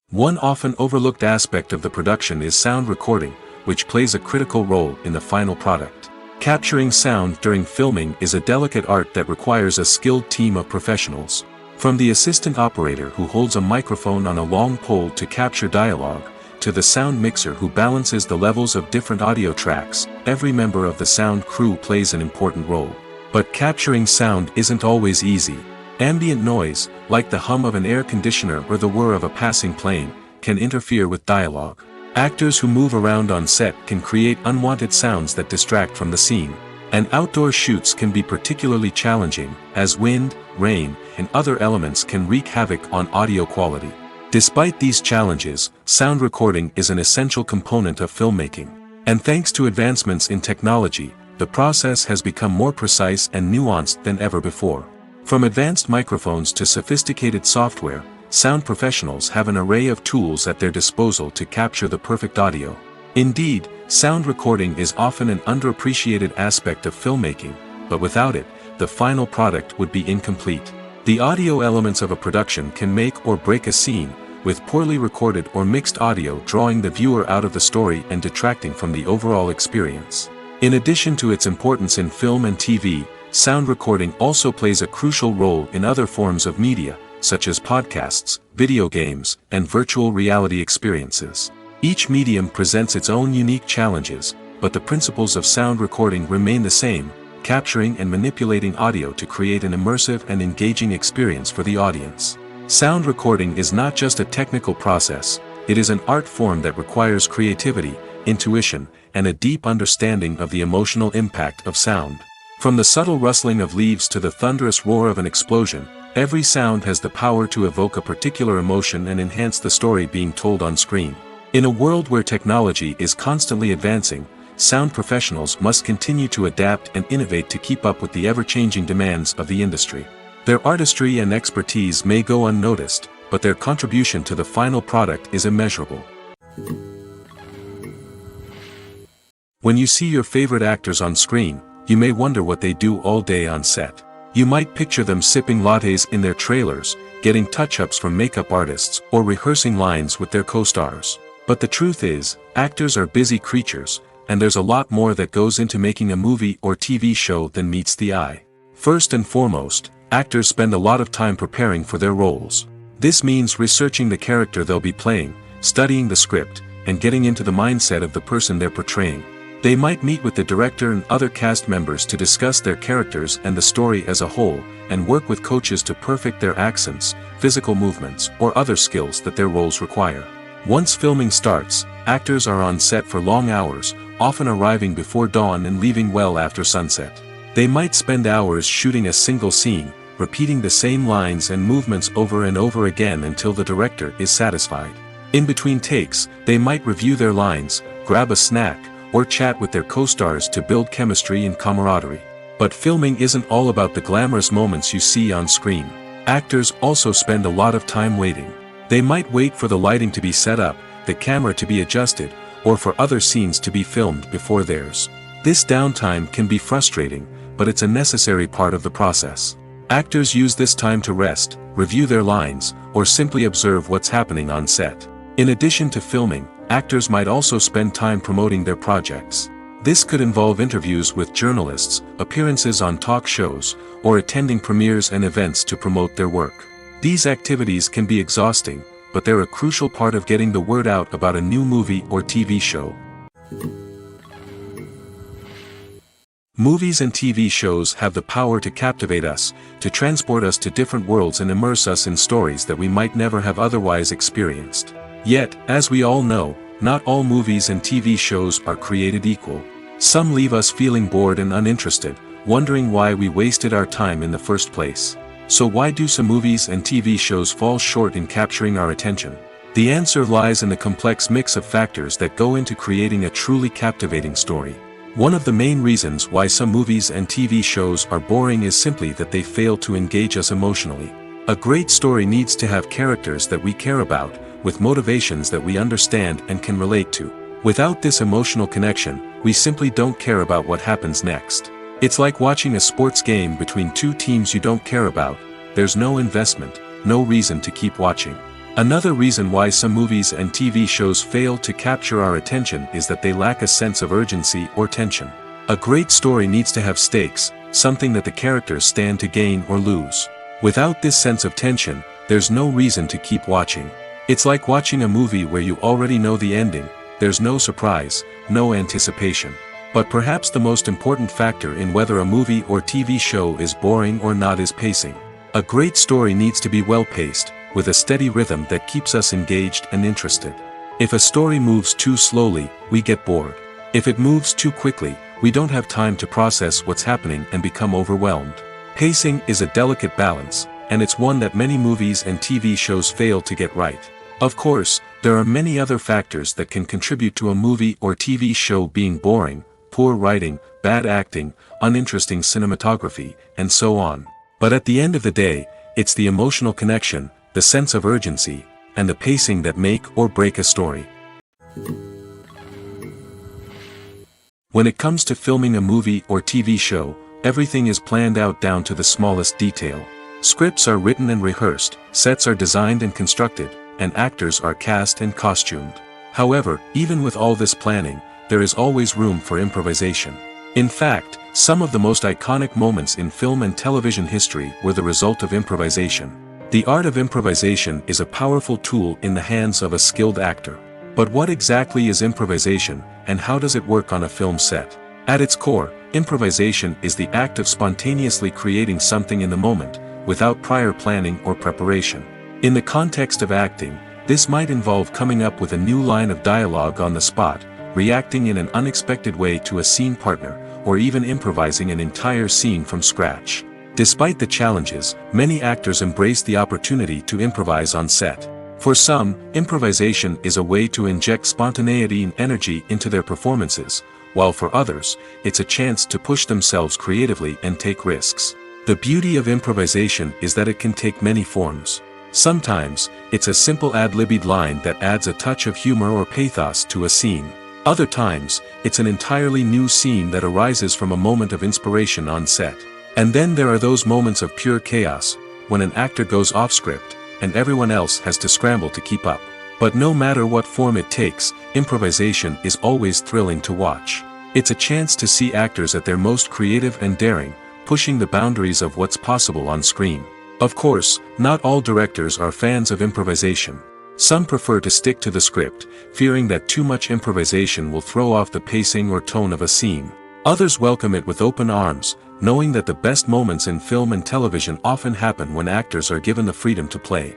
One often overlooked aspect of the production is sound recording, which plays a critical role in the final product. Capturing sound during filming is a delicate art that requires a skilled team of professionals. From the assistant operator who holds a microphone on a long pole to capture dialogue, to the sound mixer who balances the levels of different audio tracks, every member of the sound crew plays an important role. But capturing sound isn't always easy. Ambient noise, like the hum of an air conditioner or the whir of a passing plane, can interfere with dialogue. Actors who move around on set can create unwanted sounds that distract from the scene. And outdoor shoots can be particularly challenging, as wind, rain, and other elements can wreak havoc on audio quality. Despite these challenges, sound recording is an essential component of filmmaking. And thanks to advancements in technology, the process has become more precise and nuanced than ever before. From advanced microphones to sophisticated software, sound professionals have an array of tools at their disposal to capture the perfect audio. Indeed, sound recording is often an underappreciated aspect of filmmaking, but without it, the final product would be incomplete. The audio elements of a production can make or break a scene, with poorly recorded or mixed audio drawing the viewer out of the story and detracting from the overall experience. In addition to its importance in film and TV, sound recording also plays a crucial role in other forms of media, such as podcasts, video games, and virtual reality experiences. Each medium presents its own unique challenges, but the principles of sound recording remain the same, capturing and manipulating audio to create an immersive and engaging experience for the audience. Sound recording is not just a technical process, it is an art form that requires creativity, intuition, and a deep understanding of the emotional impact of sound. From the subtle rustling of leaves to the thunderous roar of an explosion, every sound has the power to evoke a particular emotion and enhance the story being told on screen. In a world where technology is constantly advancing, sound professionals must continue to adapt and innovate to keep up with the ever-changing demands of the industry. Their artistry and expertise may go unnoticed, but their contribution to the final product is immeasurable. When you see your favorite actors on screen, you may wonder what they do all day on set. You might picture them sipping lattes in their trailers, getting touch-ups from makeup artists, or rehearsing lines with their co-stars. But the truth is, actors are busy creatures, and there's a lot more that goes into making a movie or TV show than meets the eye. First and foremost, actors spend a lot of time preparing for their roles. This means researching the character they'll be playing, studying the script, and getting into the mindset of the person they're portraying. They might meet with the director and other cast members to discuss their characters and the story as a whole, and work with coaches to perfect their accents, physical movements, or other skills that their roles require. Once filming starts, actors are on set for long hours, often arriving before dawn and leaving well after sunset. They might spend hours shooting a single scene, repeating the same lines and movements over and over again until the director is satisfied. In between takes, they might review their lines, grab a snack, or chat with their co-stars to build chemistry and camaraderie. But filming isn't all about the glamorous moments you see on screen. Actors also spend a lot of time waiting. They might wait for the lighting to be set up, the camera to be adjusted, or for other scenes to be filmed before theirs. This downtime can be frustrating, but it's a necessary part of the process. Actors use this time to rest, review their lines, or simply observe what's happening on set. In addition to filming, actors might also spend time promoting their projects. This could involve interviews with journalists, appearances on talk shows, or attending premieres and events to promote their work. These activities can be exhausting, but they're a crucial part of getting the word out about a new movie or TV show. Movies and TV shows have the power to captivate us, to transport us to different worlds and immerse us in stories that we might never have otherwise experienced. Yet, as we all know, not all movies and TV shows are created equal. Some leave us feeling bored and uninterested, wondering why we wasted our time in the first place. So why do some movies and TV shows fall short in capturing our attention? The answer lies in the complex mix of factors that go into creating a truly captivating story. One of the main reasons why some movies and TV shows are boring is simply that they fail to engage us emotionally. A great story needs to have characters that we care about, with motivations that we understand and can relate to. Without this emotional connection, we simply don't care about what happens next. It's like watching a sports game between two teams you don't care about. There's no investment, no reason to keep watching. Another reason why some movies and TV shows fail to capture our attention is that they lack a sense of urgency or tension. A great story needs to have stakes, something that the characters stand to gain or lose. Without this sense of tension, there's no reason to keep watching. It's like watching a movie where you already know the ending. There's no surprise, no anticipation. But perhaps the most important factor in whether a movie or TV show is boring or not is pacing. A great story needs to be well-paced, with a steady rhythm that keeps us engaged and interested. If a story moves too slowly, we get bored. If it moves too quickly, we don't have time to process what's happening and become overwhelmed. Pacing is a delicate balance, and it's one that many movies and TV shows fail to get right. Of course, there are many other factors that can contribute to a movie or TV show being boring: poor writing, bad acting, uninteresting cinematography, and so on. But at the end of the day, it's the emotional connection, the sense of urgency, and the pacing that make or break a story. When it comes to filming a movie or TV show, everything is planned out down to the smallest detail. Scripts are written and rehearsed, sets are designed and constructed, and actors are cast and costumed. However, even with all this planning, there is always room for improvisation. In fact, some of the most iconic moments in film and television history were the result of improvisation. The art of improvisation is a powerful tool in the hands of a skilled actor. But what exactly is improvisation, and how does it work on a film set? At its core, improvisation is the act of spontaneously creating something in the moment, without prior planning or preparation. In the context of acting, this might involve coming up with a new line of dialogue on the spot, reacting in an unexpected way to a scene partner, or even improvising an entire scene from scratch. Despite the challenges, many actors embrace the opportunity to improvise on set. For some, improvisation is a way to inject spontaneity and energy into their performances, while for others, it's a chance to push themselves creatively and take risks. The beauty of improvisation is that it can take many forms. Sometimes, it's a simple ad-libbed line that adds a touch of humor or pathos to a scene. Other times, it's an entirely new scene that arises from a moment of inspiration on set. And then there are those moments of pure chaos, when an actor goes off script, and everyone else has to scramble to keep up. But no matter what form it takes, improvisation is always thrilling to watch. It's a chance to see actors at their most creative and daring, pushing the boundaries of what's possible on screen. Of course, not all directors are fans of improvisation. Some prefer to stick to the script, fearing that too much improvisation will throw off the pacing or tone of a scene. Others welcome it with open arms, knowing that the best moments in film and television often happen when actors are given the freedom to play.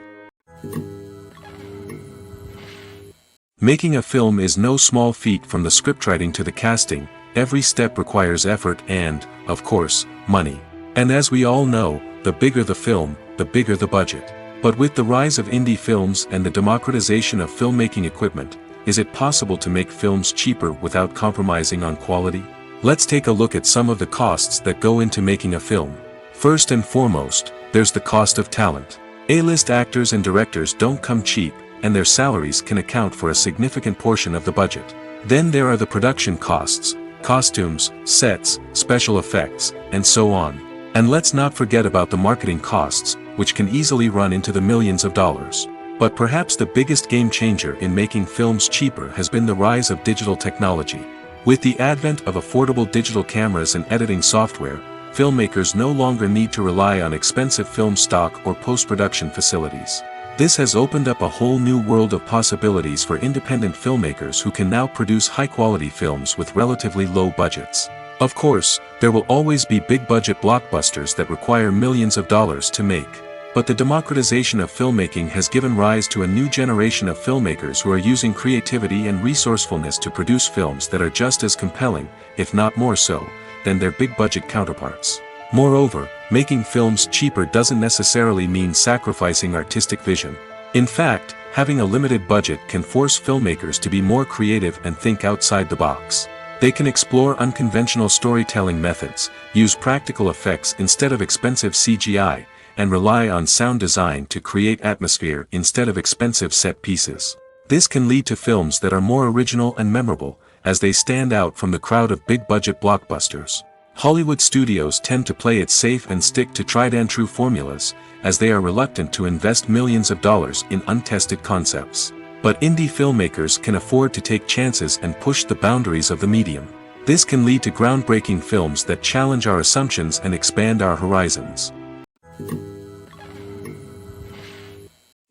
Making a film is no small feat. From the scriptwriting to the casting, every step requires effort and, of course, money. And as we all know, the bigger the film, the bigger the budget. But with the rise of indie films and the democratization of filmmaking equipment, is it possible to make films cheaper without compromising on quality? Let's take a look at some of the costs that go into making a film. First and foremost, there's the cost of talent. A-list actors and directors don't come cheap, and their salaries can account for a significant portion of the budget. Then there are the production costs, costumes, sets, special effects, and so on. And let's not forget about the marketing costs, which can easily run into the millions of dollars. But perhaps the biggest game changer in making films cheaper has been the rise of digital technology. With the advent of affordable digital cameras and editing software, filmmakers no longer need to rely on expensive film stock or post-production facilities. This has opened up a whole new world of possibilities for independent filmmakers who can now produce high-quality films with relatively low budgets. Of course, there will always be big-budget blockbusters that require millions of dollars to make. But the democratization of filmmaking has given rise to a new generation of filmmakers who are using creativity and resourcefulness to produce films that are just as compelling, if not more so, than their big-budget counterparts. Moreover, making films cheaper doesn't necessarily mean sacrificing artistic vision. In fact, having a limited budget can force filmmakers to be more creative and think outside the box. They can explore unconventional storytelling methods, use practical effects instead of expensive CGI, and rely on sound design to create atmosphere instead of expensive set pieces. This can lead to films that are more original and memorable, as they stand out from the crowd of big-budget blockbusters. Hollywood studios tend to play it safe and stick to tried-and-true formulas, as they are reluctant to invest millions of dollars in untested concepts. But indie filmmakers can afford to take chances and push the boundaries of the medium. This can lead to groundbreaking films that challenge our assumptions and expand our horizons.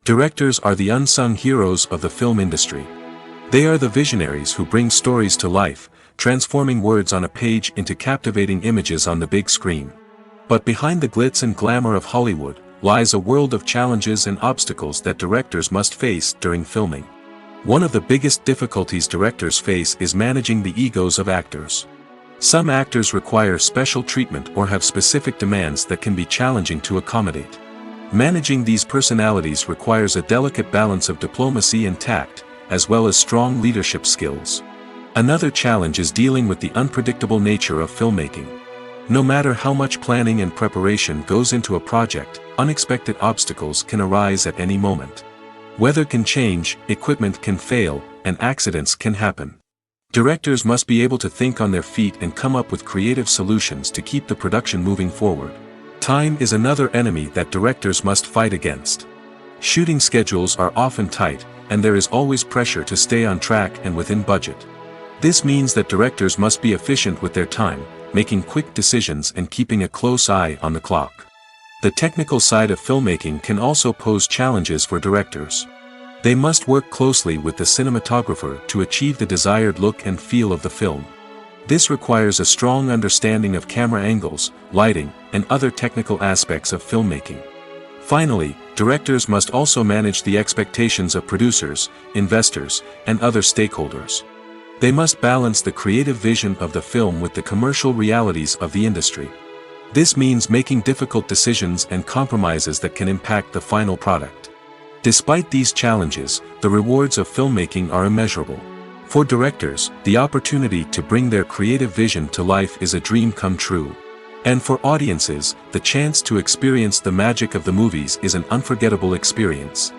Directors are the unsung heroes of the film industry. They are the visionaries who bring stories to life, transforming words on a page into captivating images on the big screen. But behind the glitz and glamour of Hollywood lies a world of challenges and obstacles that directors must face during filming. One of the biggest difficulties directors face is managing the egos of actors. Some actors require special treatment or have specific demands that can be challenging to accommodate. Managing these personalities requires a delicate balance of diplomacy and tact, as well as strong leadership skills. Another challenge is dealing with the unpredictable nature of filmmaking. No matter how much planning and preparation goes into a project, unexpected obstacles can arise at any moment. Weather can change, equipment can fail, and accidents can happen. Directors must be able to think on their feet and come up with creative solutions to keep the production moving forward. Time is another enemy that directors must fight against. Shooting schedules are often tight, and there is always pressure to stay on track and within budget. This means that directors must be efficient with their time, making quick decisions and keeping a close eye on the clock. The technical side of filmmaking can also pose challenges for directors. They must work closely with the cinematographer to achieve the desired look and feel of the film. This requires a strong understanding of camera angles, lighting, and other technical aspects of filmmaking. Finally, directors must also manage the expectations of producers, investors, and other stakeholders. They must balance the creative vision of the film with the commercial realities of the industry. This means making difficult decisions and compromises that can impact the final product. Despite these challenges, the rewards of filmmaking are immeasurable. For directors, the opportunity to bring their creative vision to life is a dream come true. And for audiences, the chance to experience the magic of the movies is an unforgettable experience.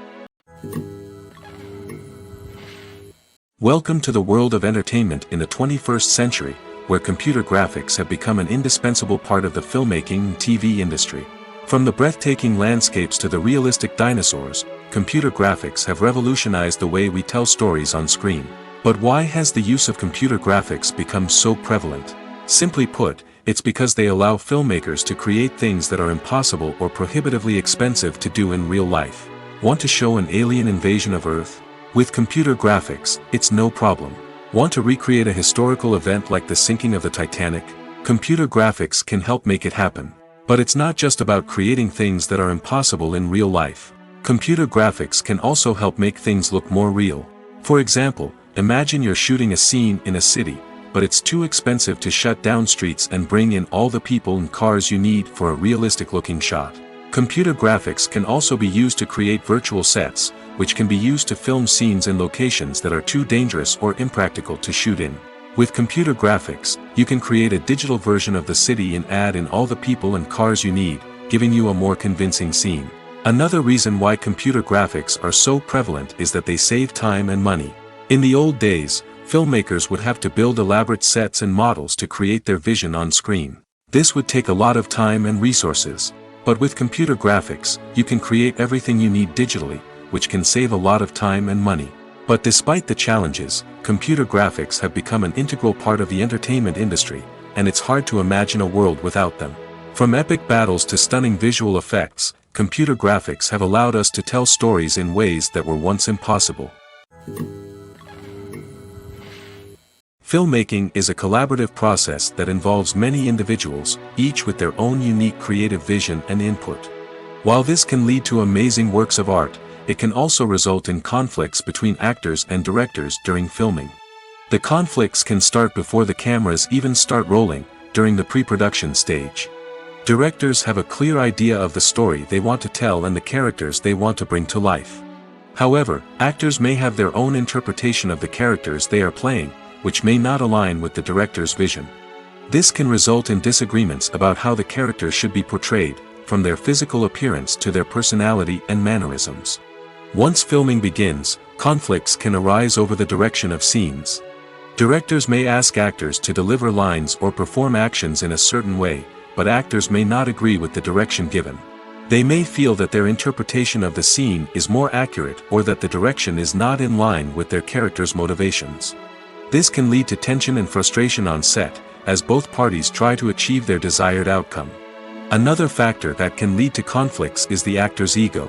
Welcome to the world of entertainment in the 21st century, where computer graphics have become an indispensable part of the filmmaking and TV industry. From the breathtaking landscapes to the realistic dinosaurs, computer graphics have revolutionized the way we tell stories on screen. But why has the use of computer graphics become so prevalent? Simply put, it's because they allow filmmakers to create things that are impossible or prohibitively expensive to do in real life. Want to show an alien invasion of Earth? With computer graphics, it's no problem. Want to recreate a historical event like the sinking of the Titanic? Computer graphics can help make it happen. But it's not just about creating things that are impossible in real life. Computer graphics can also help make things look more real. For example, imagine you're shooting a scene in a city, but it's too expensive to shut down streets and bring in all the people and cars you need for a realistic-looking shot. Computer graphics can also be used to create virtual sets, which can be used to film scenes in locations that are too dangerous or impractical to shoot in. With computer graphics, you can create a digital version of the city and add in all the people and cars you need, giving you a more convincing scene. Another reason why computer graphics are so prevalent is that they save time and money. In the old days, filmmakers would have to build elaborate sets and models to create their vision on screen. This would take a lot of time and resources. But with computer graphics, you can create everything you need digitally, which can save a lot of time and money. But despite the challenges, computer graphics have become an integral part of the entertainment industry, and it's hard to imagine a world without them. From epic battles to stunning visual effects, computer graphics have allowed us to tell stories in ways that were once impossible. Filmmaking is a collaborative process that involves many individuals, each with their own unique creative vision and input. While this can lead to amazing works of art, it can also result in conflicts between actors and directors during filming. The conflicts can start before the cameras even start rolling, during the pre-production stage. Directors have a clear idea of the story they want to tell and the characters they want to bring to life. However, actors may have their own interpretation of the characters they are playing, which may not align with the director's vision. This can result in disagreements about how the characters should be portrayed, from their physical appearance to their personality and mannerisms. Once filming begins, conflicts can arise over the direction of scenes. Directors may ask actors to deliver lines or perform actions in a certain way, but actors may not agree with the direction given. They may feel that their interpretation of the scene is more accurate or that the direction is not in line with their character's motivations. This can lead to tension and frustration on set, as both parties try to achieve their desired outcome. Another factor that can lead to conflicts is the actor's ego.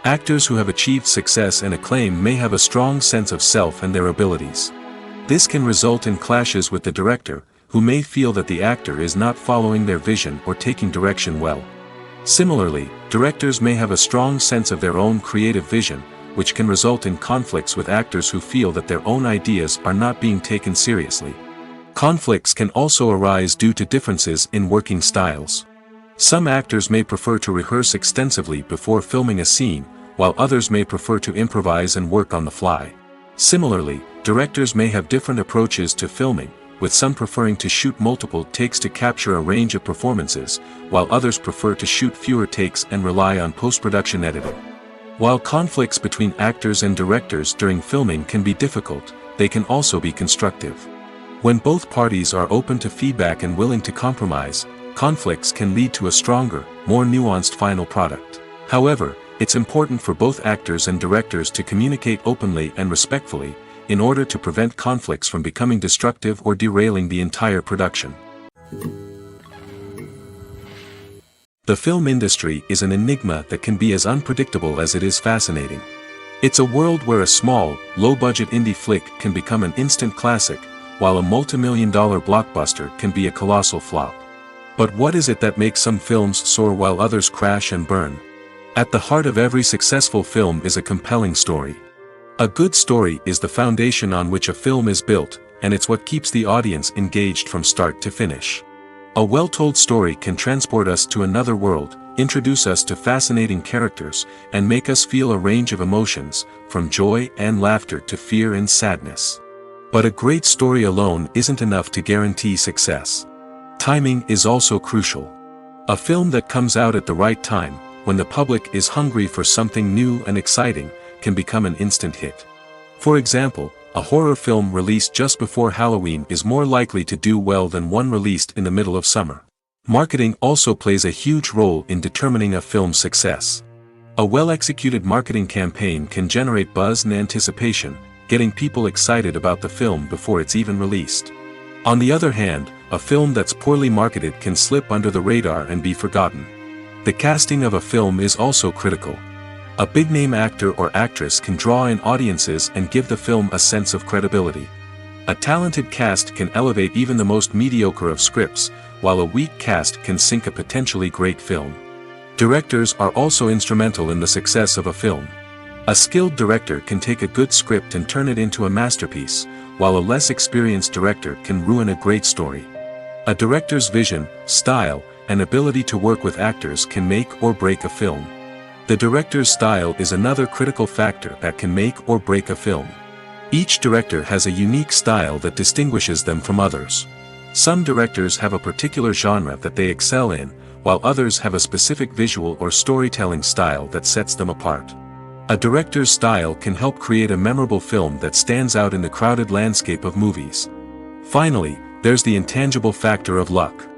Actors who have achieved success and acclaim may have a strong sense of self and their abilities. This can result in clashes with the director, who may feel that the actor is not following their vision or taking direction well. Similarly, directors may have a strong sense of their own creative vision, which can result in conflicts with actors who feel that their own ideas are not being taken seriously. Conflicts can also arise due to differences in working styles. Some actors may prefer to rehearse extensively before filming a scene, while others may prefer to improvise and work on the fly. Similarly, directors may have different approaches to filming, with some preferring to shoot multiple takes to capture a range of performances, while others prefer to shoot fewer takes and rely on post-production editing. While conflicts between actors and directors during filming can be difficult, they can also be constructive. When both parties are open to feedback and willing to compromise, conflicts can lead to a stronger, more nuanced final product. However, it's important for both actors and directors to communicate openly and respectfully, in order to prevent conflicts from becoming destructive or derailing the entire production. The film industry is an enigma that can be as unpredictable as it is fascinating. It's a world where a small, low-budget indie flick can become an instant classic, while a multi-million-dollar blockbuster can be a colossal flop. But what is it that makes some films soar while others crash and burn? At the heart of every successful film is a compelling story. A good story is the foundation on which a film is built, and it's what keeps the audience engaged from start to finish. A well-told story can transport us to another world, introduce us to fascinating characters, and make us feel a range of emotions, from joy and laughter to fear and sadness. But a great story alone isn't enough to guarantee success. Timing is also crucial. A film that comes out at the right time, when the public is hungry for something new and exciting, can become an instant hit. For example, a horror film released just before Halloween is more likely to do well than one released in the middle of summer. Marketing also plays a huge role in determining a film's success. A well-executed marketing campaign can generate buzz and anticipation, getting people excited about the film before it's even released. On the other hand, a film that's poorly marketed can slip under the radar and be forgotten. The casting of a film is also critical. A big-name actor or actress can draw in audiences and give the film a sense of credibility. A talented cast can elevate even the most mediocre of scripts, while a weak cast can sink a potentially great film. Directors are also instrumental in the success of a film. A skilled director can take a good script and turn it into a masterpiece, while a less experienced director can ruin a great story. A director's vision, style, and ability to work with actors can make or break a film. The director's style is another critical factor that can make or break a film. Each director has a unique style that distinguishes them from others. Some directors have a particular genre that they excel in, while others have a specific visual or storytelling style that sets them apart. A director's style can help create a memorable film that stands out in the crowded landscape of movies. Finally, there's the intangible factor of luck.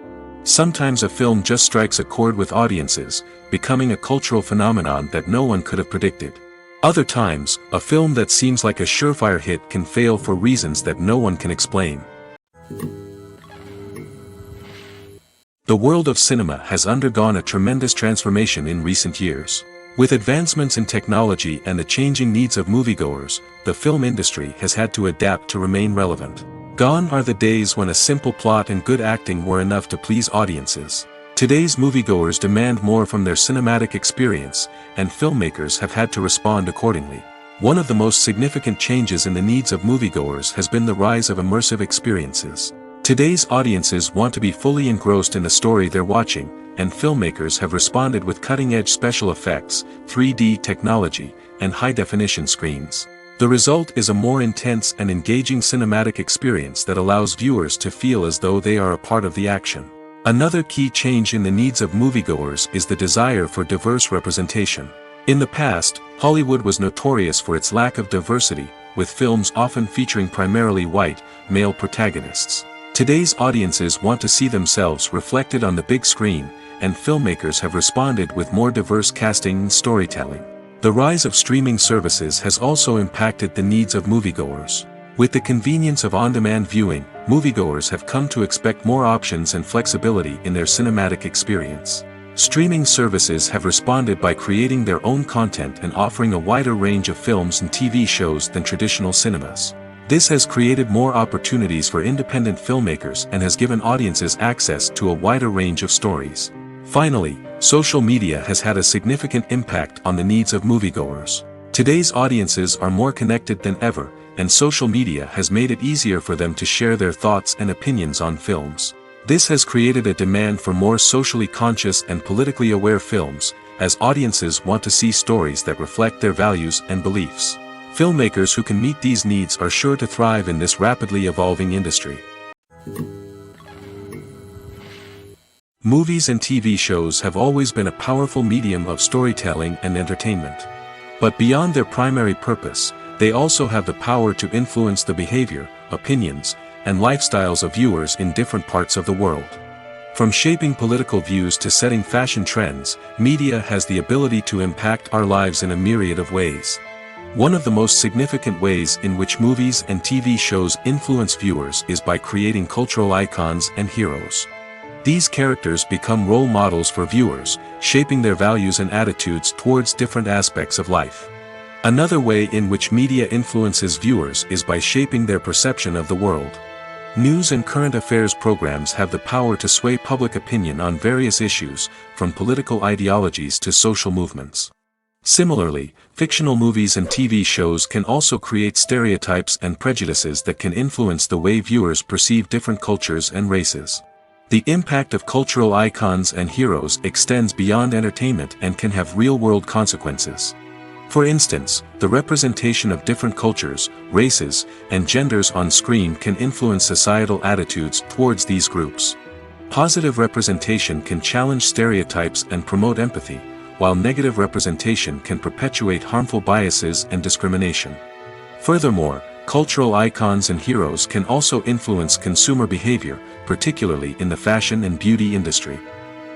Sometimes a film just strikes a chord with audiences, becoming a cultural phenomenon that no one could have predicted. Other times, a film that seems like a surefire hit can fail for reasons that no one can explain. The world of cinema has undergone a tremendous transformation in recent years. With advancements in technology and the changing needs of moviegoers, the film industry has had to adapt to remain relevant. Gone are the days when a simple plot and good acting were enough to please audiences. Today's moviegoers demand more from their cinematic experience, and filmmakers have had to respond accordingly. One of the most significant changes in the needs of moviegoers has been the rise of immersive experiences. Today's audiences want to be fully engrossed in the story they're watching, and filmmakers have responded with cutting-edge special effects, 3D technology, and high-definition screens. The result is a more intense and engaging cinematic experience that allows viewers to feel as though they are a part of the action. Another key change in the needs of moviegoers is the desire for diverse representation. In the past, Hollywood was notorious for its lack of diversity, with films often featuring primarily white, male protagonists. Today's audiences want to see themselves reflected on the big screen, and filmmakers have responded with more diverse casting and storytelling. The rise of streaming services has also impacted the needs of moviegoers. With the convenience of on-demand viewing, moviegoers have come to expect more options and flexibility in their cinematic experience. Streaming services have responded by creating their own content and offering a wider range of films and TV shows than traditional cinemas. This has created more opportunities for independent filmmakers and has given audiences access to a wider range of stories. Finally, social media has had a significant impact on the needs of moviegoers. Today's audiences are more connected than ever, and social media has made it easier for them to share their thoughts and opinions on films. This has created a demand for more socially conscious and politically aware films, as audiences want to see stories that reflect their values and beliefs. Filmmakers who can meet these needs are sure to thrive in this rapidly evolving industry. Movies and TV shows have always been a powerful medium of storytelling and entertainment. But beyond their primary purpose, they also have the power to influence the behavior, opinions, and lifestyles of viewers in different parts of the world. From shaping political views to setting fashion trends, media has the ability to impact our lives in a myriad of ways. One of the most significant ways in which movies and TV shows influence viewers is by creating cultural icons and heroes. These characters become role models for viewers, shaping their values and attitudes towards different aspects of life. Another way in which media influences viewers is by shaping their perception of the world. News and current affairs programs have the power to sway public opinion on various issues, from political ideologies to social movements. Similarly, fictional movies and TV shows can also create stereotypes and prejudices that can influence the way viewers perceive different cultures and races. The impact of cultural icons and heroes extends beyond entertainment and can have real-world consequences. For instance, the representation of different cultures, races, and genders on screen can influence societal attitudes towards these groups. Positive representation can challenge stereotypes and promote empathy, while negative representation can perpetuate harmful biases and discrimination. Furthermore, Cultural icons and heroes can also influence consumer behavior, particularly in the fashion and beauty industry.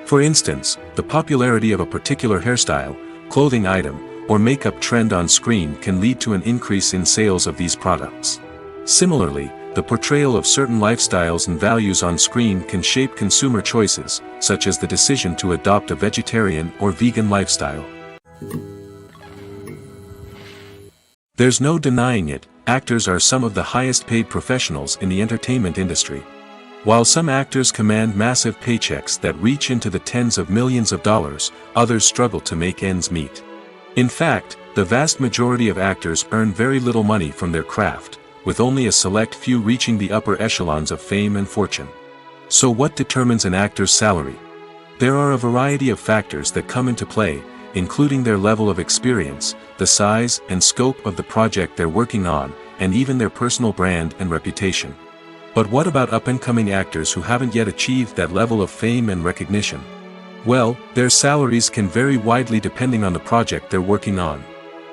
For instance, the popularity of a particular hairstyle, clothing item, or makeup trend on screen can lead to an increase in sales of these products. Similarly, the portrayal of certain lifestyles and values on screen can shape consumer choices, such as the decision to adopt a vegetarian or vegan lifestyle. There's no denying it, actors are some of the highest paid professionals in the entertainment industry. While some actors command massive paychecks that reach into the tens of millions of dollars, others struggle to make ends meet. In fact, the vast majority of actors earn very little money from their craft, with only a select few reaching the upper echelons of fame and fortune. So what determines an actor's salary? There are a variety of factors that come into play, including their level of experience, the size and scope of the project they're working on, and even their personal brand and reputation. But what about up-and-coming actors who haven't yet achieved that level of fame and recognition? Well, their salaries can vary widely depending on the project they're working on.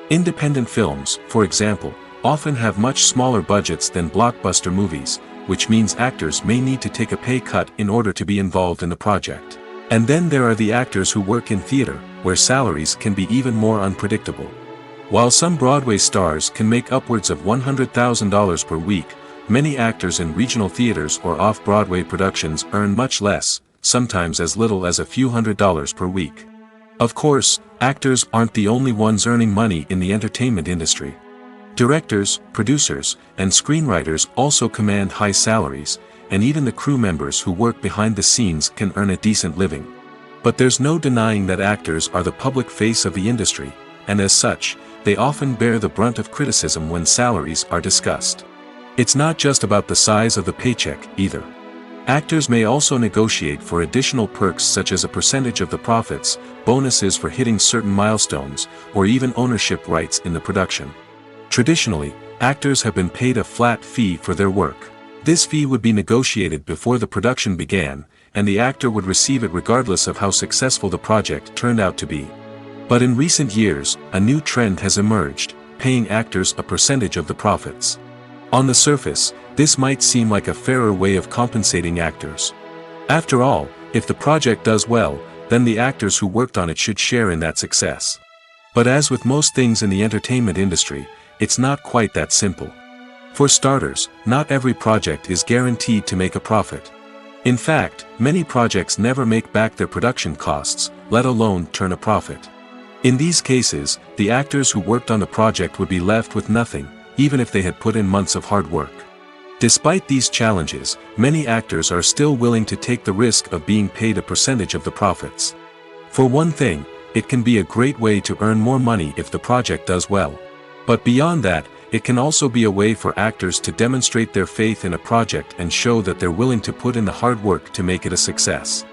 Independent films, for example, often have much smaller budgets than blockbuster movies, which means actors may need to take a pay cut in order to be involved in the project. And then there are the actors who work in theater, where salaries can be even more unpredictable. While some Broadway stars can make upwards of $100,000 per week, many actors in regional theaters or off-Broadway productions earn much less, sometimes as little as a few $100s per week. Of course, actors aren't the only ones earning money in the entertainment industry. Directors, producers, and screenwriters also command high salaries, and even the crew members who work behind the scenes can earn a decent living. But there's no denying that actors are the public face of the industry, and as such, they often bear the brunt of criticism when salaries are discussed. It's not just about the size of the paycheck, either. Actors may also negotiate for additional perks such as a percentage of the profits, bonuses for hitting certain milestones, or even ownership rights in the production. Traditionally, actors have been paid a flat fee for their work. This fee would be negotiated before the production began, and the actor would receive it regardless of how successful the project turned out to be. But in recent years, a new trend has emerged, paying actors a percentage of the profits. On the surface, this might seem like a fairer way of compensating actors. After all, if the project does well, then the actors who worked on it should share in that success. But as with most things in the entertainment industry, it's not quite that simple. For starters, not every project is guaranteed to make a profit. In fact, many projects never make back their production costs, let alone turn a profit. In these cases, the actors who worked on the project would be left with nothing, even if they had put in months of hard work. Despite these challenges, many actors are still willing to take the risk of being paid a percentage of the profits. For one thing, it can be a great way to earn more money if the project does well. But beyond that, it can also be a way for actors to demonstrate their faith in a project and show that they're willing to put in the hard work to make it a success.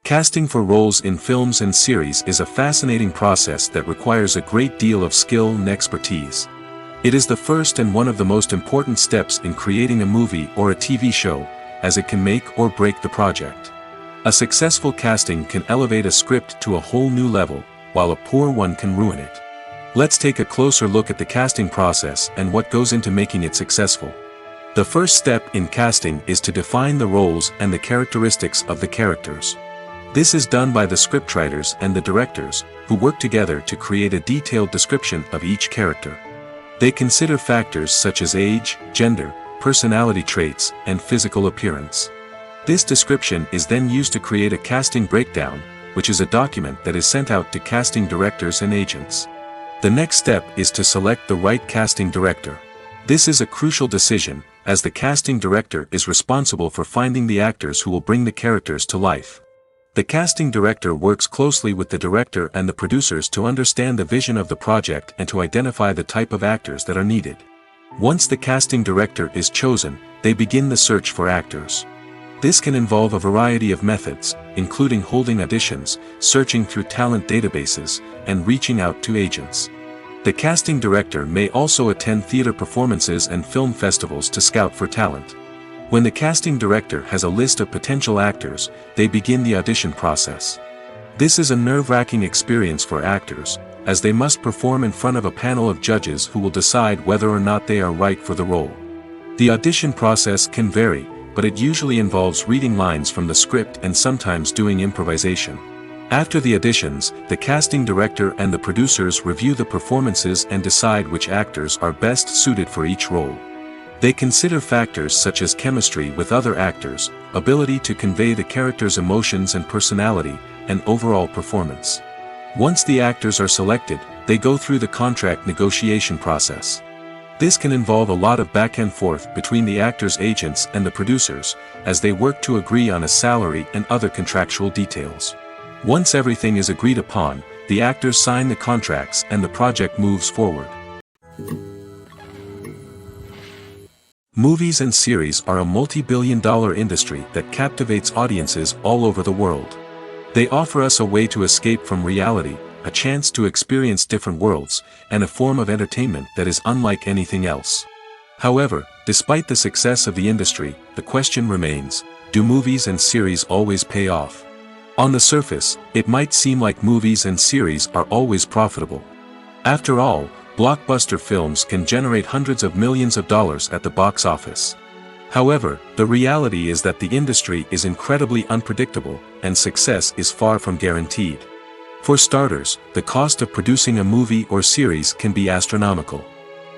Casting for roles in films and series is a fascinating process that requires a great deal of skill and expertise. It is the first and one of the most important steps in creating a movie or a TV show, as it can make or break the project. A successful casting can elevate a script to a whole new level, while a poor one can ruin it. Let's take a closer look at the casting process and what goes into making it successful. The first step in casting is to define the roles and the characteristics of the characters. This is done by the scriptwriters and the directors, who work together to create a detailed description of each character. They consider factors such as age, gender, personality traits, and physical appearance. This description is then used to create a casting breakdown, which is a document that is sent out to casting directors and agents. The next step is to select the right casting director. This is a crucial decision, as the casting director is responsible for finding the actors who will bring the characters to life. The casting director works closely with the director and the producers to understand the vision of the project and to identify the type of actors that are needed. Once the casting director is chosen, they begin the search for actors. This can involve a variety of methods, including holding auditions, searching through talent databases, and reaching out to agents. The casting director may also attend theater performances and film festivals to scout for talent. When the casting director has a list of potential actors, they begin the audition process. This is a nerve-wracking experience for actors, as they must perform in front of a panel of judges who will decide whether or not they are right for the role. The audition process can vary, but it usually involves reading lines from the script and sometimes doing improvisation. After the auditions, the casting director and the producers review the performances and decide which actors are best suited for each role. They consider factors such as chemistry with other actors, ability to convey the character's emotions and personality, and overall performance. Once the actors are selected, they go through the contract negotiation process. This can involve a lot of back and forth between the actors' agents and the producers, as they work to agree on a salary and other contractual details. Once everything is agreed upon, the actors sign the contracts and the project moves forward. Movies and series are a multi-billion-dollar industry that captivates audiences all over the world. They offer us a way to escape from reality, a chance to experience different worlds, and a form of entertainment that is unlike anything else. However, despite the success of the industry, the question remains, do movies and series always pay off? On the surface, it might seem like movies and series are always profitable. After all, blockbuster films can generate hundreds of millions of dollars at the box office. However, the reality is that the industry is incredibly unpredictable, and success is far from guaranteed. For starters, the cost of producing a movie or series can be astronomical.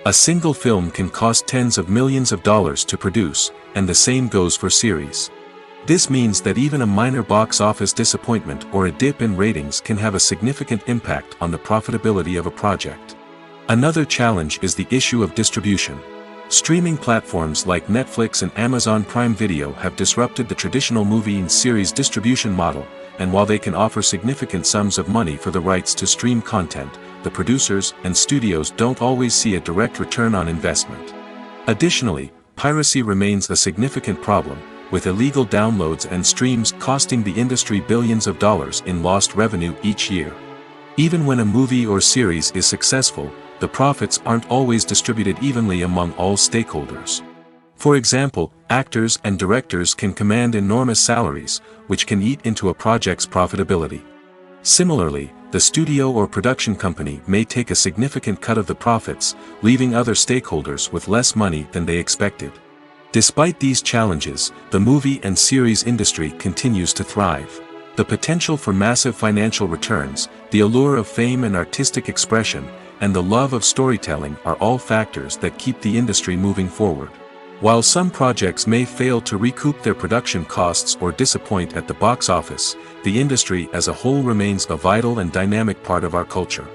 A single film can cost tens of millions of dollars to produce, and the same goes for series. This means that even a minor box office disappointment or a dip in ratings can have a significant impact on the profitability of a project. Another challenge is the issue of distribution. Streaming platforms like Netflix and Amazon Prime Video have disrupted the traditional movie and series distribution model, and while they can offer significant sums of money for the rights to stream content, the producers and studios don't always see a direct return on investment. Additionally, piracy remains a significant problem, with illegal downloads and streams costing the industry billions of dollars in lost revenue each year. Even when a movie or series is successful, the profits aren't always distributed evenly among all stakeholders. For example, actors and directors can command enormous salaries, which can eat into a project's profitability. Similarly, the studio or production company may take a significant cut of the profits, leaving other stakeholders with less money than they expected. Despite these challenges, the movie and series industry continues to thrive. The potential for massive financial returns, the allure of fame and artistic expression, and the love of storytelling are all factors that keep the industry moving forward. While some projects may fail to recoup their production costs or disappoint at the box office, the industry as a whole remains a vital and dynamic part of our culture.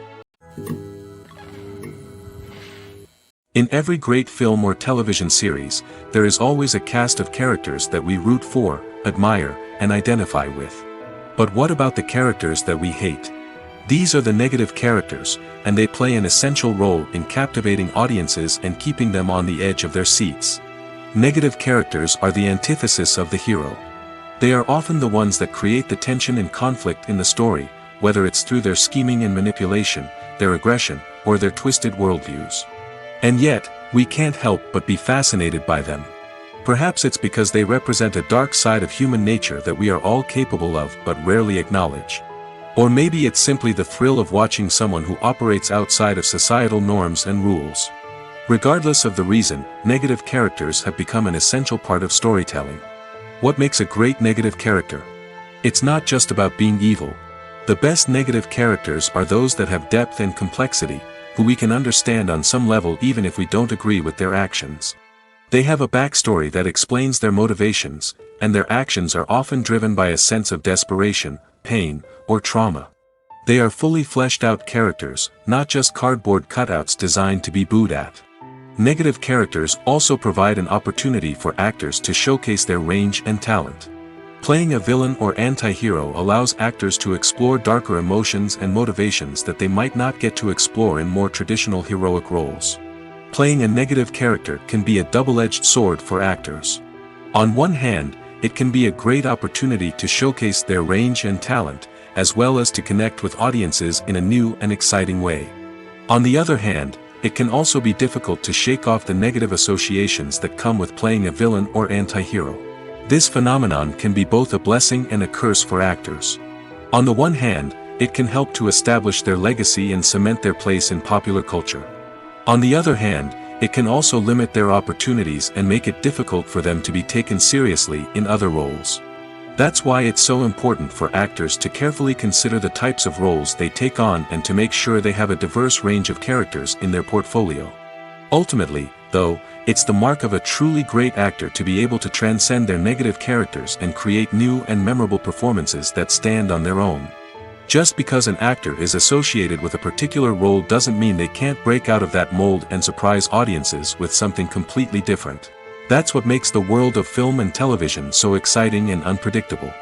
In every great film or television series, there is always a cast of characters that we root for, admire, and identify with. But what about the characters that we hate? These are the negative characters, and they play an essential role in captivating audiences and keeping them on the edge of their seats. Negative characters are the antithesis of the hero. They are often the ones that create the tension and conflict in the story, whether it's through their scheming and manipulation, their aggression, or their twisted worldviews. And yet, we can't help but be fascinated by them. Perhaps it's because they represent a dark side of human nature that we are all capable of but rarely acknowledge. Or maybe it's simply the thrill of watching someone who operates outside of societal norms and rules. Regardless of the reason, negative characters have become an essential part of storytelling. What makes a great negative character? It's not just about being evil. The best negative characters are those that have depth and complexity, who we can understand on some level even if we don't agree with their actions. They have a backstory that explains their motivations, and their actions are often driven by a sense of desperation, pain, or trauma. They are fully fleshed out characters, not just cardboard cutouts designed to be booed at. Negative characters also provide an opportunity for actors to showcase their range and talent. Playing a villain or anti-hero allows actors to explore darker emotions and motivations that they might not get to explore in more traditional heroic roles. Playing a negative character can be a double-edged sword for actors. On one hand, it can be a great opportunity to showcase their range and talent, as well as to connect with audiences in a new and exciting way. On the other hand, it can also be difficult to shake off the negative associations that come with playing a villain or anti-hero. This phenomenon can be both a blessing and a curse for actors. On the one hand, it can help to establish their legacy and cement their place in popular culture. On the other hand, it can also limit their opportunities and make it difficult for them to be taken seriously in other roles. That's why it's so important for actors to carefully consider the types of roles they take on and to make sure they have a diverse range of characters in their portfolio. Ultimately, though, it's the mark of a truly great actor to be able to transcend their negative characters and create new and memorable performances that stand on their own. Just because an actor is associated with a particular role doesn't mean they can't break out of that mold and surprise audiences with something completely different. That's what makes the world of film and television so exciting and unpredictable.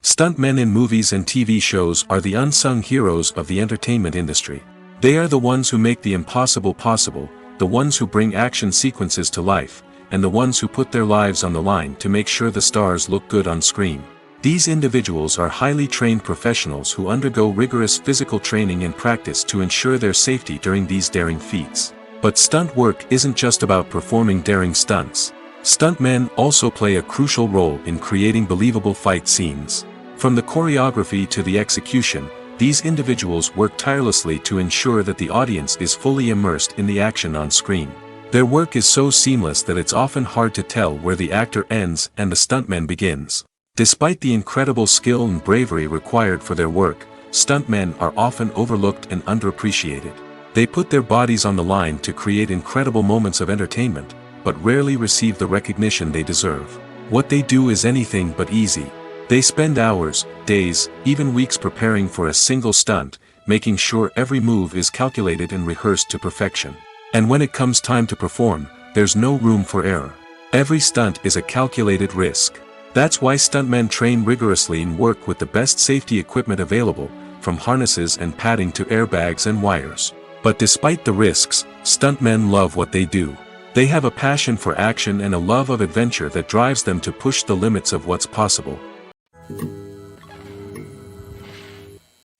Stuntmen in movies and TV shows are the unsung heroes of the entertainment industry. They are the ones who make the impossible possible, the ones who bring action sequences to life, and the ones who put their lives on the line to make sure the stars look good on screen. These individuals are highly trained professionals who undergo rigorous physical training and practice to ensure their safety during these daring feats. But stunt work isn't just about performing daring stunts. Stuntmen also play a crucial role in creating believable fight scenes. From the choreography to the execution, these individuals work tirelessly to ensure that the audience is fully immersed in the action on screen. Their work is so seamless that it's often hard to tell where the actor ends and the stuntman begins. Despite the incredible skill and bravery required for their work, stuntmen are often overlooked and underappreciated. They put their bodies on the line to create incredible moments of entertainment, but rarely receive the recognition they deserve. What they do is anything but easy. They spend hours, days, even weeks preparing for a single stunt, making sure every move is calculated and rehearsed to perfection. And when it comes time to perform, there's no room for error. Every stunt is a calculated risk. That's why stuntmen train rigorously and work with the best safety equipment available, from harnesses and padding to airbags and wires. But despite the risks, stuntmen love what they do. They have a passion for action and a love of adventure that drives them to push the limits of what's possible.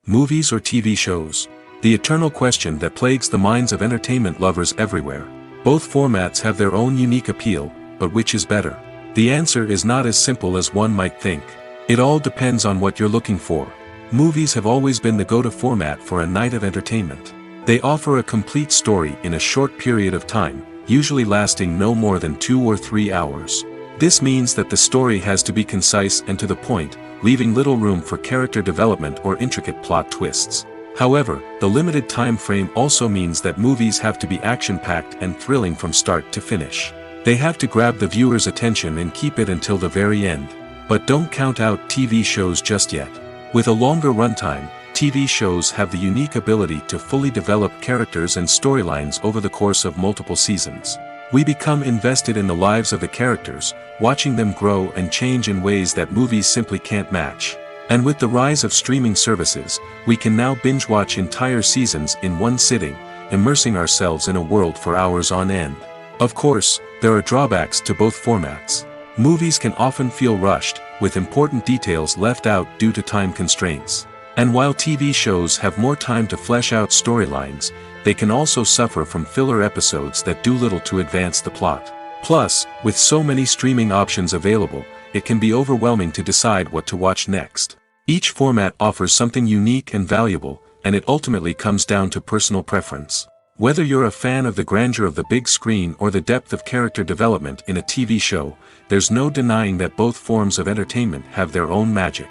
Movies or TV shows? The eternal question that plagues the minds of entertainment lovers everywhere. Both formats have their own unique appeal, but which is better? The answer is not as simple as one might think. It all depends on what you're looking for. Movies have always been the go-to format for a night of entertainment. They offer a complete story in a short period of time, usually lasting no more than 2 or 3 hours. This means that the story has to be concise and to the point, leaving little room for character development or intricate plot twists. However, the limited time frame also means that movies have to be action-packed and thrilling from start to finish. They have to grab the viewer's attention and keep it until the very end. But don't count out TV shows just yet. With a longer runtime, TV shows have the unique ability to fully develop characters and storylines over the course of multiple seasons. We become invested in the lives of the characters, watching them grow and change in ways that movies simply can't match. And with the rise of streaming services, we can now binge-watch entire seasons in one sitting, immersing ourselves in a world for hours on end. Of course, there are drawbacks to both formats. Movies can often feel rushed, with important details left out due to time constraints. And while TV shows have more time to flesh out storylines, they can also suffer from filler episodes that do little to advance the plot. Plus, with so many streaming options available, it can be overwhelming to decide what to watch next. Each format offers something unique and valuable, and it ultimately comes down to personal preference. Whether you're a fan of the grandeur of the big screen or the depth of character development in a TV show, there's no denying that both forms of entertainment have their own magic.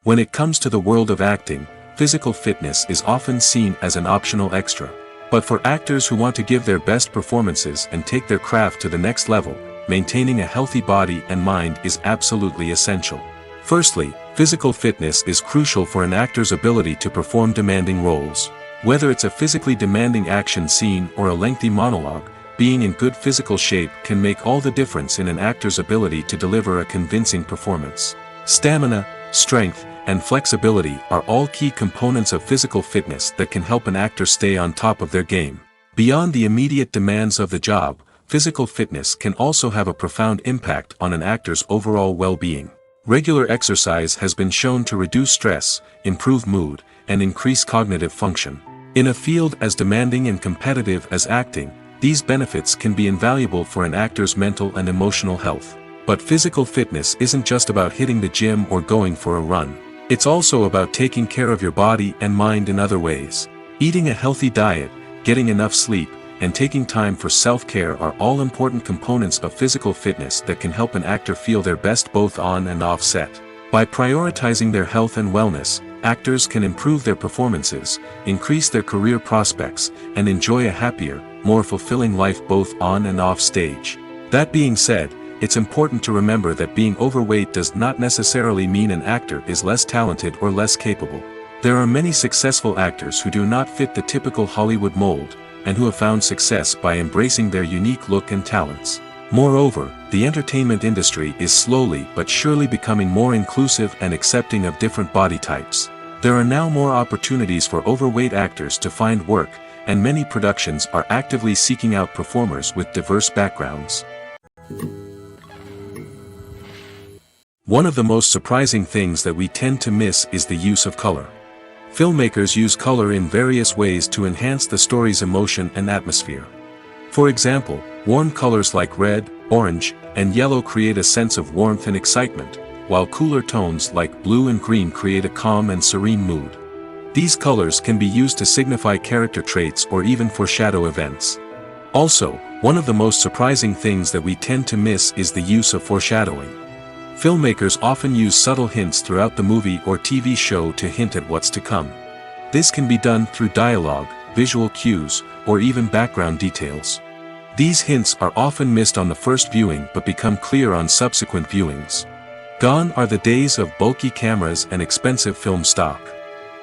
When it comes to the world of acting, physical fitness is often seen as an optional extra. But for actors who want to give their best performances and take their craft to the next level, maintaining a healthy body and mind is absolutely essential. Firstly, physical fitness is crucial for an actor's ability to perform demanding roles. Whether it's a physically demanding action scene or a lengthy monologue, being in good physical shape can make all the difference in an actor's ability to deliver a convincing performance. Stamina, strength, and flexibility are all key components of physical fitness that can help an actor stay on top of their game. Beyond the immediate demands of the job, physical fitness can also have a profound impact on an actor's overall well-being. Regular exercise has been shown to reduce stress, improve mood, and increase cognitive function. In a field as demanding and competitive as acting, These benefits can be invaluable for an actor's mental and emotional health. But physical fitness isn't just about hitting the gym or going for a run. It's also about taking care of your body and mind in other ways. Eating a healthy diet, getting enough sleep, and taking time for self-care are all important components of physical fitness that can help an actor feel their best both on and off set. By prioritizing their health and wellness, actors can improve their performances, increase their career prospects, and enjoy a happier, more fulfilling life both on and off stage. That being said, it's important to remember that being overweight does not necessarily mean an actor is less talented or less capable. There are many successful actors who do not fit the typical Hollywood mold, and who have found success by embracing their unique look and talents. Moreover, the entertainment industry is slowly but surely becoming more inclusive and accepting of different body types. There are now more opportunities for overweight actors to find work, and many productions are actively seeking out performers with diverse backgrounds. One of the most surprising things that we tend to miss is the use of color. Filmmakers use color in various ways to enhance the story's emotion and atmosphere. For example, warm colors like red, orange, and yellow create a sense of warmth and excitement, while cooler tones like blue and green create a calm and serene mood. These colors can be used to signify character traits or even foreshadow events. Also, one of the most surprising things that we tend to miss is the use of foreshadowing. Filmmakers often use subtle hints throughout the movie or TV show to hint at what's to come. This can be done through dialogue, visual cues, or even background details. These hints are often missed on the first viewing but become clear on subsequent viewings. Gone are the days of bulky cameras and expensive film stock.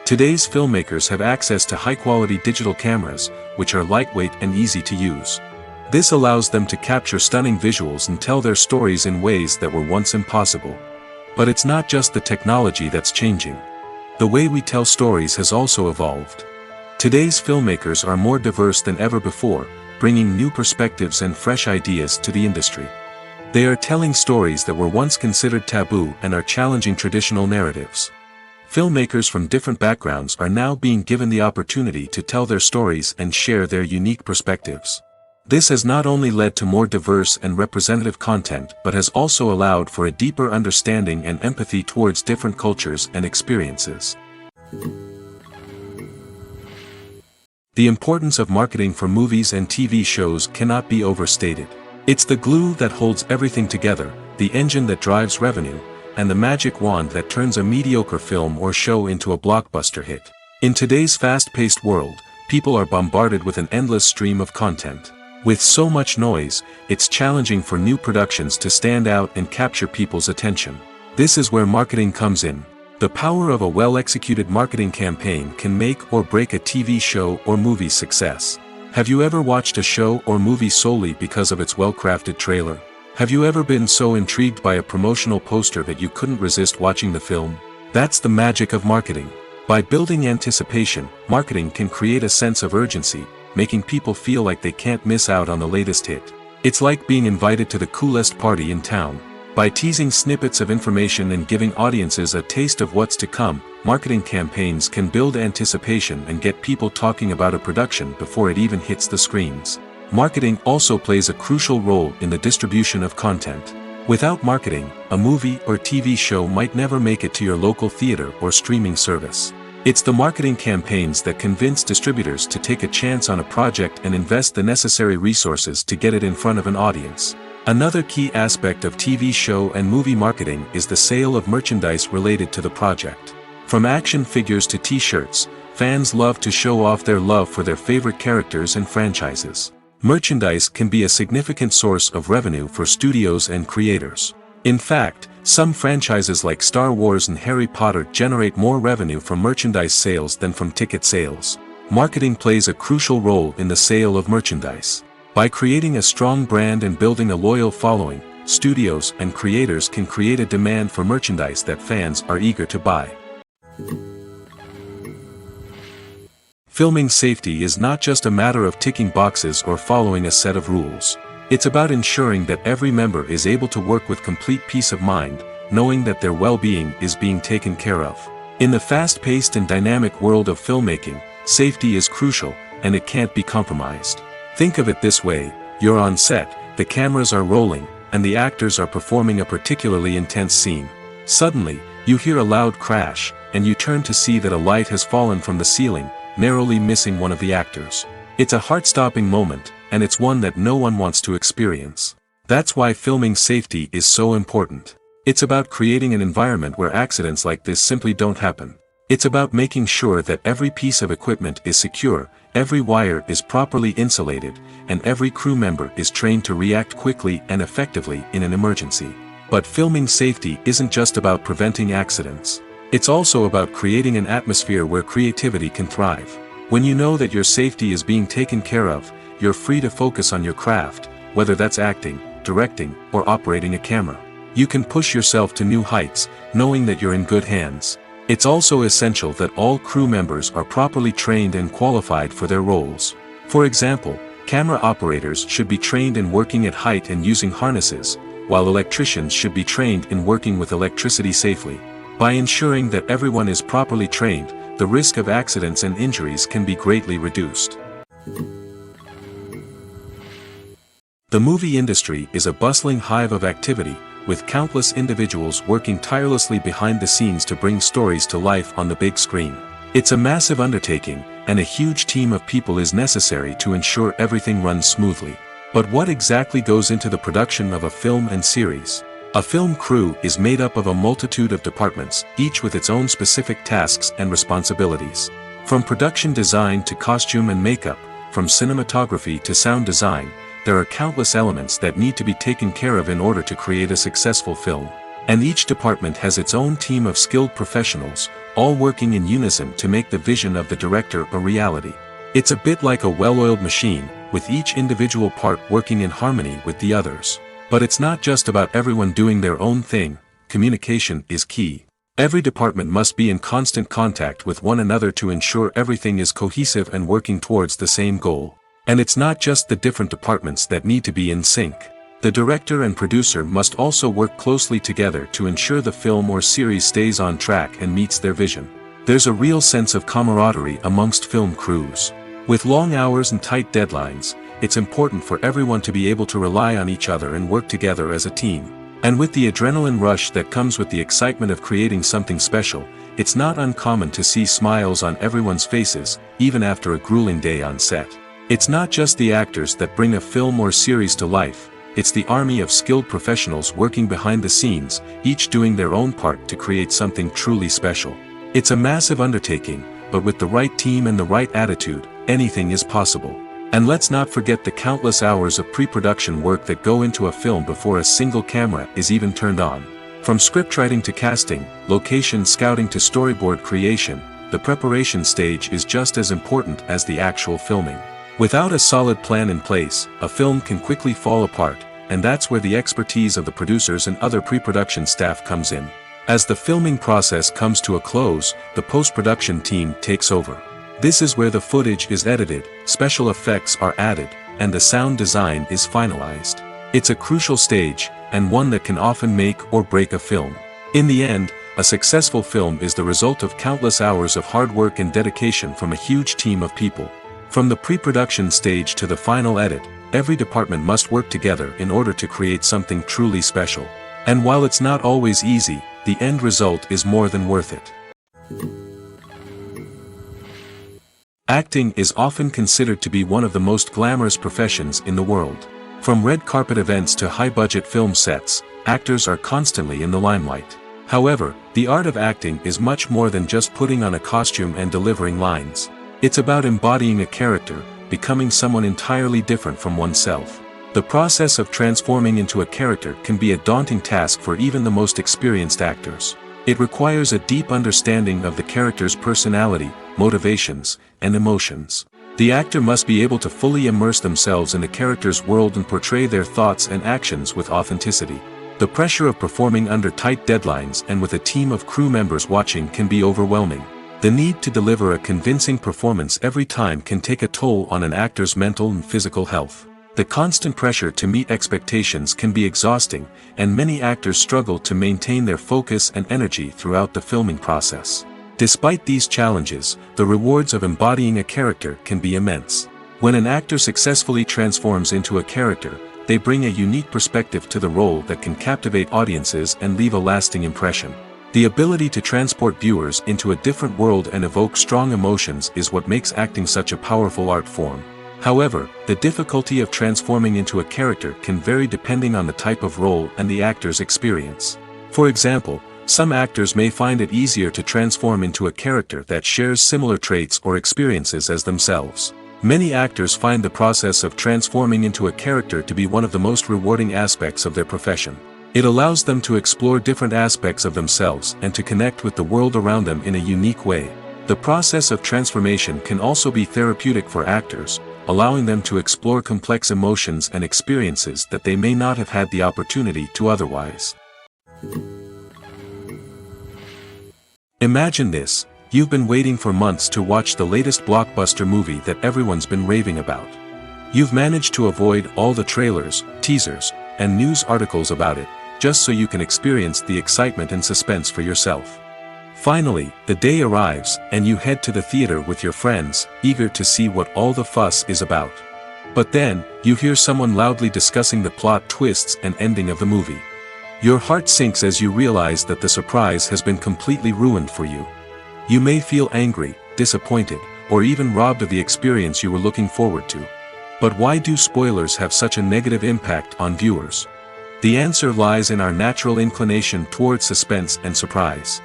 Today's filmmakers have access to high-quality digital cameras, which are lightweight and easy to use. This allows them to capture stunning visuals and tell their stories in ways that were once impossible. But it's not just the technology that's changing. The way we tell stories has also evolved. Today's filmmakers are more diverse than ever before, bringing new perspectives and fresh ideas to the industry. They are telling stories that were once considered taboo and are challenging traditional narratives. Filmmakers from different backgrounds are now being given the opportunity to tell their stories and share their unique perspectives. This has not only led to more diverse and representative content but has also allowed for a deeper understanding and empathy towards different cultures and experiences. The importance of marketing for movies and TV shows cannot be overstated. It's the glue that holds everything together, the engine that drives revenue, and the magic wand that turns a mediocre film or show into a blockbuster hit. In today's fast-paced world, people are bombarded with an endless stream of content. With so much noise, it's challenging for new productions to stand out and capture people's attention. This is where marketing comes in. The power of a well-executed marketing campaign can make or break a TV show or movie's success. Have you ever watched a show or movie solely because of its well-crafted trailer? Have you ever been so intrigued by a promotional poster that you couldn't resist watching the film? That's the magic of marketing. By building anticipation, marketing can create a sense of urgency, making people feel like they can't miss out on the latest hit. It's like being invited to the coolest party in town. By teasing snippets of information and giving audiences a taste of what's to come, marketing campaigns can build anticipation and get people talking about a production before it even hits the screens. Marketing also plays a crucial role in the distribution of content. Without marketing, a movie or TV show might never make it to your local theater or streaming service. It's the marketing campaigns that convince distributors to take a chance on a project and invest the necessary resources to get it in front of an audience. Another key aspect of TV show and movie marketing is the sale of merchandise related to the project. From action figures to t-shirts, fans love to show off their love for their favorite characters and franchises. Merchandise can be a significant source of revenue for studios and creators. In fact, some franchises like Star Wars and Harry Potter generate more revenue from merchandise sales than from ticket sales. Marketing plays a crucial role in the sale of merchandise. By creating a strong brand and building a loyal following, studios and creators can create a demand for merchandise that fans are eager to buy. Filming safety is not just a matter of ticking boxes or following a set of rules. It's about ensuring that every member is able to work with complete peace of mind, knowing that their well-being is being taken care of. In the fast-paced and dynamic world of filmmaking, safety is crucial, and it can't be compromised. Think of it this way: you're on set, the cameras are rolling, and the actors are performing a particularly intense scene. Suddenly, you hear a loud crash, and you turn to see that a light has fallen from the ceiling, narrowly missing one of the actors. It's a heart-stopping moment, and it's one that no one wants to experience. That's why filming safety is so important. It's about creating an environment where accidents like this simply don't happen. It's about making sure that every piece of equipment is secure, every wire is properly insulated, and every crew member is trained to react quickly and effectively in an emergency. But filming safety isn't just about preventing accidents. It's also about creating an atmosphere where creativity can thrive. When you know that your safety is being taken care of, you're free to focus on your craft, whether that's acting, directing, or operating a camera. You can push yourself to new heights, knowing that you're in good hands. It's also essential that all crew members are properly trained and qualified for their roles. For example, camera operators should be trained in working at height and using harnesses, while electricians should be trained in working with electricity safely. By ensuring that everyone is properly trained, the risk of accidents and injuries can be greatly reduced. The movie industry is a bustling hive of activity, with countless individuals working tirelessly behind the scenes to bring stories to life on the big screen. It's a massive undertaking, and a huge team of people is necessary to ensure everything runs smoothly. But what exactly goes into the production of a film and series? A film crew is made up of a multitude of departments, each with its own specific tasks and responsibilities. From production design to costume and makeup, from cinematography to sound design, there are countless elements that need to be taken care of in order to create a successful film. And each department has its own team of skilled professionals, all working in unison to make the vision of the director a reality. It's a bit like a well-oiled machine, with each individual part working in harmony with the others. But it's not just about everyone doing their own thing. Communication is key. Every department must be in constant contact with one another to ensure everything is cohesive and working towards the same goal. And it's not just the different departments that need to be in sync. The director and producer must also work closely together to ensure the film or series stays on track and meets their vision. There's a real sense of camaraderie amongst film crews. With long hours and tight deadlines, it's important for everyone to be able to rely on each other and work together as a team. And with the adrenaline rush that comes with the excitement of creating something special, it's not uncommon to see smiles on everyone's faces, even after a grueling day on set. It's not just the actors that bring a film or series to life, it's the army of skilled professionals working behind the scenes, each doing their own part to create something truly special. It's a massive undertaking, but with the right team and the right attitude, anything is possible. And let's not forget the countless hours of pre-production work that go into a film before a single camera is even turned on. From scriptwriting to casting, location scouting to storyboard creation, the preparation stage is just as important as the actual filming. Without a solid plan in place, a film can quickly fall apart, and that's where the expertise of the producers and other pre-production staff comes in. As the filming process comes to a close, the post-production team takes over. This is where the footage is edited, special effects are added, and the sound design is finalized. It's a crucial stage, and one that can often make or break a film. In the end, a successful film is the result of countless hours of hard work and dedication from a huge team of people. From the pre-production stage to the final edit, every department must work together in order to create something truly special. And while it's not always easy, the end result is more than worth it. Acting is often considered to be one of the most glamorous professions in the world. From red carpet events to high-budget film sets, actors are constantly in the limelight. However, the art of acting is much more than just putting on a costume and delivering lines. It's about embodying a character, becoming someone entirely different from oneself. The process of transforming into a character can be a daunting task for even the most experienced actors. It requires a deep understanding of the character's personality, motivations, and emotions. The actor must be able to fully immerse themselves in the character's world and portray their thoughts and actions with authenticity. The pressure of performing under tight deadlines and with a team of crew members watching can be overwhelming. The need to deliver a convincing performance every time can take a toll on an actor's mental and physical health. The constant pressure to meet expectations can be exhausting, and many actors struggle to maintain their focus and energy throughout the filming process. Despite these challenges, the rewards of embodying a character can be immense. When an actor successfully transforms into a character, they bring a unique perspective to the role that can captivate audiences and leave a lasting impression. The ability to transport viewers into a different world and evoke strong emotions is what makes acting such a powerful art form. However, the difficulty of transforming into a character can vary depending on the type of role and the actor's experience. For example, some actors may find it easier to transform into a character that shares similar traits or experiences as themselves. Many actors find the process of transforming into a character to be one of the most rewarding aspects of their profession. It allows them to explore different aspects of themselves and to connect with the world around them in a unique way. The process of transformation can also be therapeutic for actors, allowing them to explore complex emotions and experiences that they may not have had the opportunity to otherwise. Imagine this. You've been waiting for months to watch the latest blockbuster movie that everyone's been raving about. You've managed to avoid all the trailers, teasers, and news articles about it, just so you can experience the excitement and suspense for yourself. Finally, the day arrives, and you head to the theater with your friends, eager to see what all the fuss is about. But then, you hear someone loudly discussing the plot twists and ending of the movie. Your heart sinks as you realize that the surprise has been completely ruined for you. You may feel angry, disappointed, or even robbed of the experience you were looking forward to. But why do spoilers have such a negative impact on viewers? The answer lies in our natural inclination toward suspense and surprise.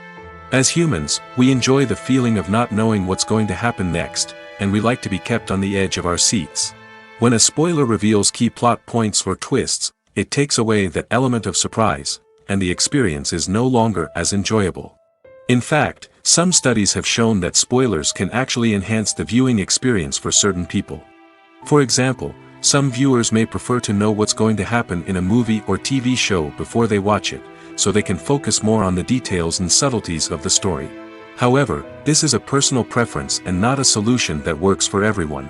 As humans, we enjoy the feeling of not knowing what's going to happen next, and we like to be kept on the edge of our seats. When a spoiler reveals key plot points or twists, it takes away that element of surprise, and the experience is no longer as enjoyable. In fact, some studies have shown that spoilers can actually enhance the viewing experience for certain people. For example, some viewers may prefer to know what's going to happen in a movie or TV show before they watch it, so they can focus more on the details and subtleties of the story. However, this is a personal preference and not a solution that works for everyone.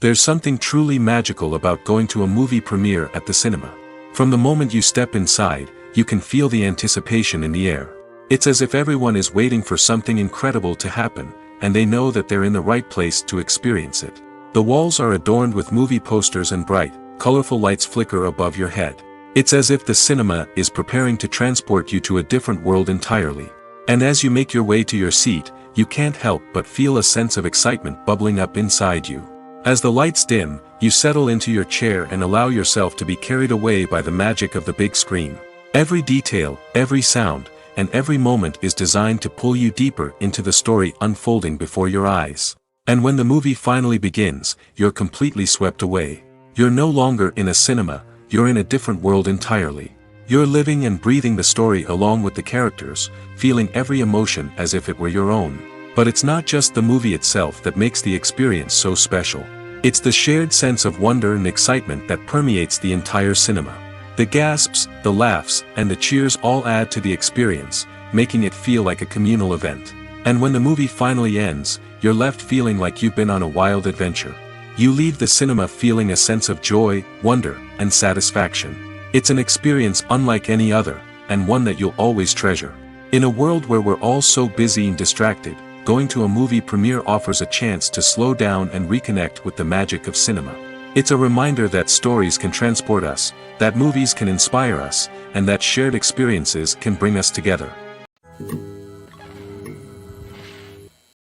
There's something truly magical about going to a movie premiere at the cinema. From the moment you step inside, you can feel the anticipation in the air. It's as if everyone is waiting for something incredible to happen, and they know that they're in the right place to experience it. The walls are adorned with movie posters and bright, colorful lights flicker above your head. It's as if the cinema is preparing to transport you to a different world entirely. And as you make your way to your seat, you can't help but feel a sense of excitement bubbling up inside you. As the lights dim, you settle into your chair and allow yourself to be carried away by the magic of the big screen. Every detail, every sound, and every moment is designed to pull you deeper into the story unfolding before your eyes. And when the movie finally begins, you're completely swept away. You're no longer in a cinema, you're in a different world entirely. You're living and breathing the story along with the characters, feeling every emotion as if it were your own. But it's not just the movie itself that makes the experience so special. It's the shared sense of wonder and excitement that permeates the entire cinema. The gasps, the laughs, and the cheers all add to the experience, making it feel like a communal event. And when the movie finally ends, you're left feeling like you've been on a wild adventure. You leave the cinema feeling a sense of joy, wonder, and satisfaction. It's an experience unlike any other, and one that you'll always treasure. In a world where we're all so busy and distracted, going to a movie premiere offers a chance to slow down and reconnect with the magic of cinema. It's a reminder that stories can transport us, that movies can inspire us, and that shared experiences can bring us together.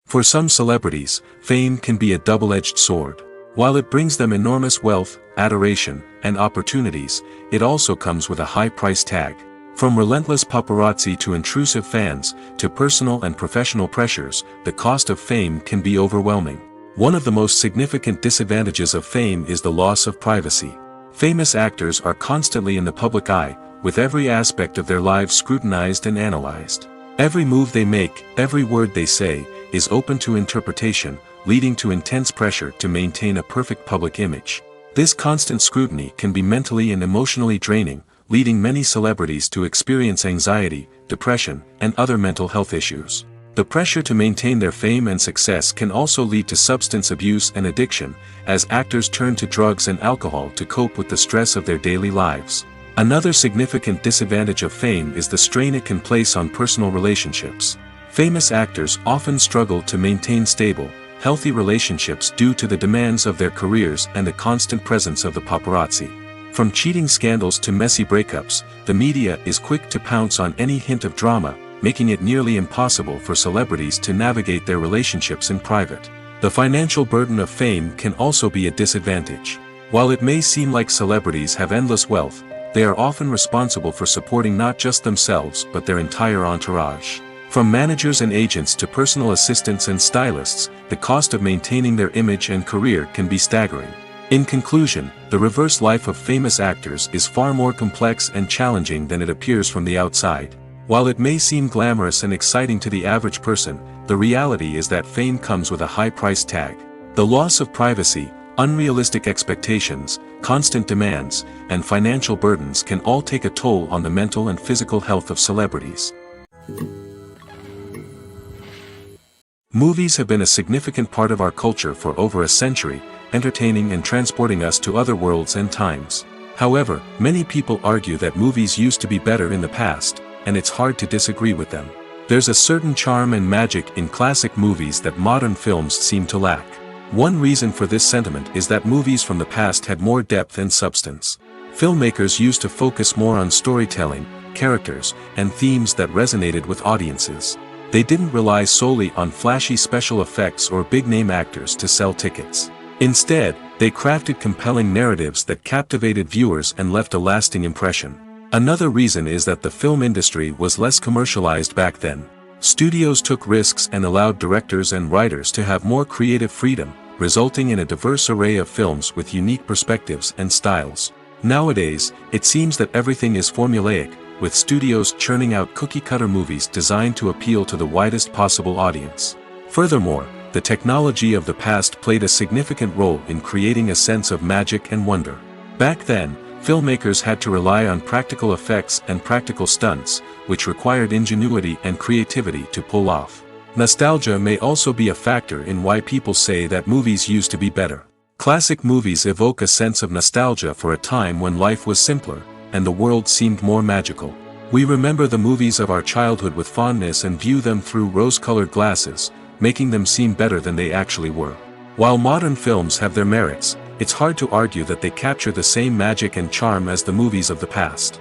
For some celebrities, fame can be a double-edged sword. While it brings them enormous wealth, adoration, and opportunities, it also comes with a high price tag. From relentless paparazzi to intrusive fans, to personal and professional pressures, the cost of fame can be overwhelming. One of the most significant disadvantages of fame is the loss of privacy. Famous actors are constantly in the public eye, with every aspect of their lives scrutinized and analyzed. Every move they make, every word they say, is open to interpretation, leading to intense pressure to maintain a perfect public image. This constant scrutiny can be mentally and emotionally draining, leading many celebrities to experience anxiety, depression, and other mental health issues. The pressure to maintain their fame and success can also lead to substance abuse and addiction, as actors turn to drugs and alcohol to cope with the stress of their daily lives. Another significant disadvantage of fame is the strain it can place on personal relationships. Famous actors often struggle to maintain stable, healthy relationships due to the demands of their careers and the constant presence of the paparazzi. From cheating scandals to messy breakups, the media is quick to pounce on any hint of drama, making it nearly impossible for celebrities to navigate their relationships in private. The financial burden of fame can also be a disadvantage. While it may seem like celebrities have endless wealth, they are often responsible for supporting not just themselves but their entire entourage. From managers and agents to personal assistants and stylists, the cost of maintaining their image and career can be staggering. In conclusion, the reverse life of famous actors is far more complex and challenging than it appears from the outside. While it may seem glamorous and exciting to the average person, the reality is that fame comes with a high price tag. The loss of privacy, unrealistic expectations, constant demands, and financial burdens can all take a toll on the mental and physical health of celebrities. Movies have been a significant part of our culture for over a century, entertaining and transporting us to other worlds and times. However, many people argue that movies used to be better in the past, and it's hard to disagree with them. There's a certain charm and magic in classic movies that modern films seem to lack. One reason for this sentiment is that movies from the past had more depth and substance. Filmmakers used to focus more on storytelling, characters, and themes that resonated with audiences. They didn't rely solely on flashy special effects or big-name actors to sell tickets. Instead, they crafted compelling narratives that captivated viewers and left a lasting impression. Another reason is that the film industry was less commercialized back then. Studios took risks and allowed directors and writers to have more creative freedom, resulting in a diverse array of films with unique perspectives and styles. Nowadays, it seems that everything is formulaic, with studios churning out cookie-cutter movies designed to appeal to the widest possible audience. Furthermore, the technology of the past played a significant role in creating a sense of magic and wonder. Back then, filmmakers had to rely on practical effects and practical stunts, which required ingenuity and creativity to pull off. Nostalgia may also be a factor in why people say that movies used to be better. Classic movies evoke a sense of nostalgia for a time when life was simpler, and the world seemed more magical. We remember the movies of our childhood with fondness and view them through rose-colored glasses, making them seem better than they actually were. While modern films have their merits, it's hard to argue that they capture the same magic and charm as the movies of the past.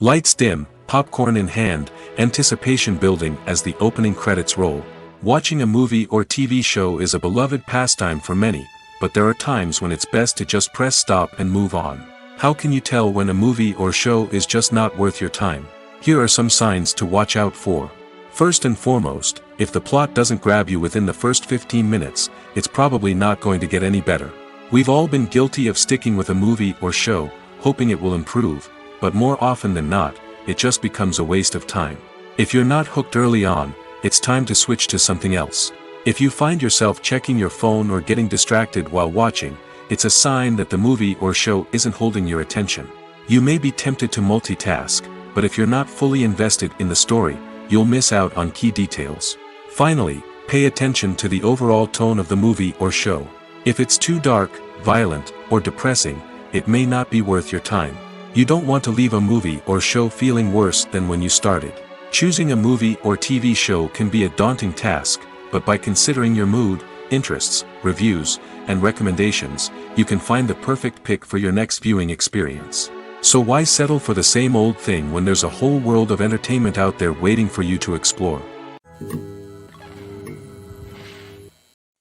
Lights dim, popcorn in hand, anticipation building as the opening credits roll. Watching a movie or TV show is a beloved pastime for many, but there are times when it's best to just press stop and move on. How can you tell when a movie or show is just not worth your time? Here are some signs to watch out for. First and foremost, if the plot doesn't grab you within the first 15 minutes, it's probably not going to get any better. We've all been guilty of sticking with a movie or show, hoping it will improve, but more often than not, it just becomes a waste of time. If you're not hooked early on, it's time to switch to something else. If you find yourself checking your phone or getting distracted while watching, it's a sign that the movie or show isn't holding your attention. You may be tempted to multitask, but if you're not fully invested in the story, you'll miss out on key details. Finally, pay attention to the overall tone of the movie or show. If it's too dark, violent, or depressing, it may not be worth your time. You don't want to leave a movie or show feeling worse than when you started. Choosing a movie or TV show can be a daunting task, but by considering your mood, interests, reviews, and recommendations, you can find the perfect pick for your next viewing experience. So why settle for the same old thing when there's a whole world of entertainment out there waiting for you to explore?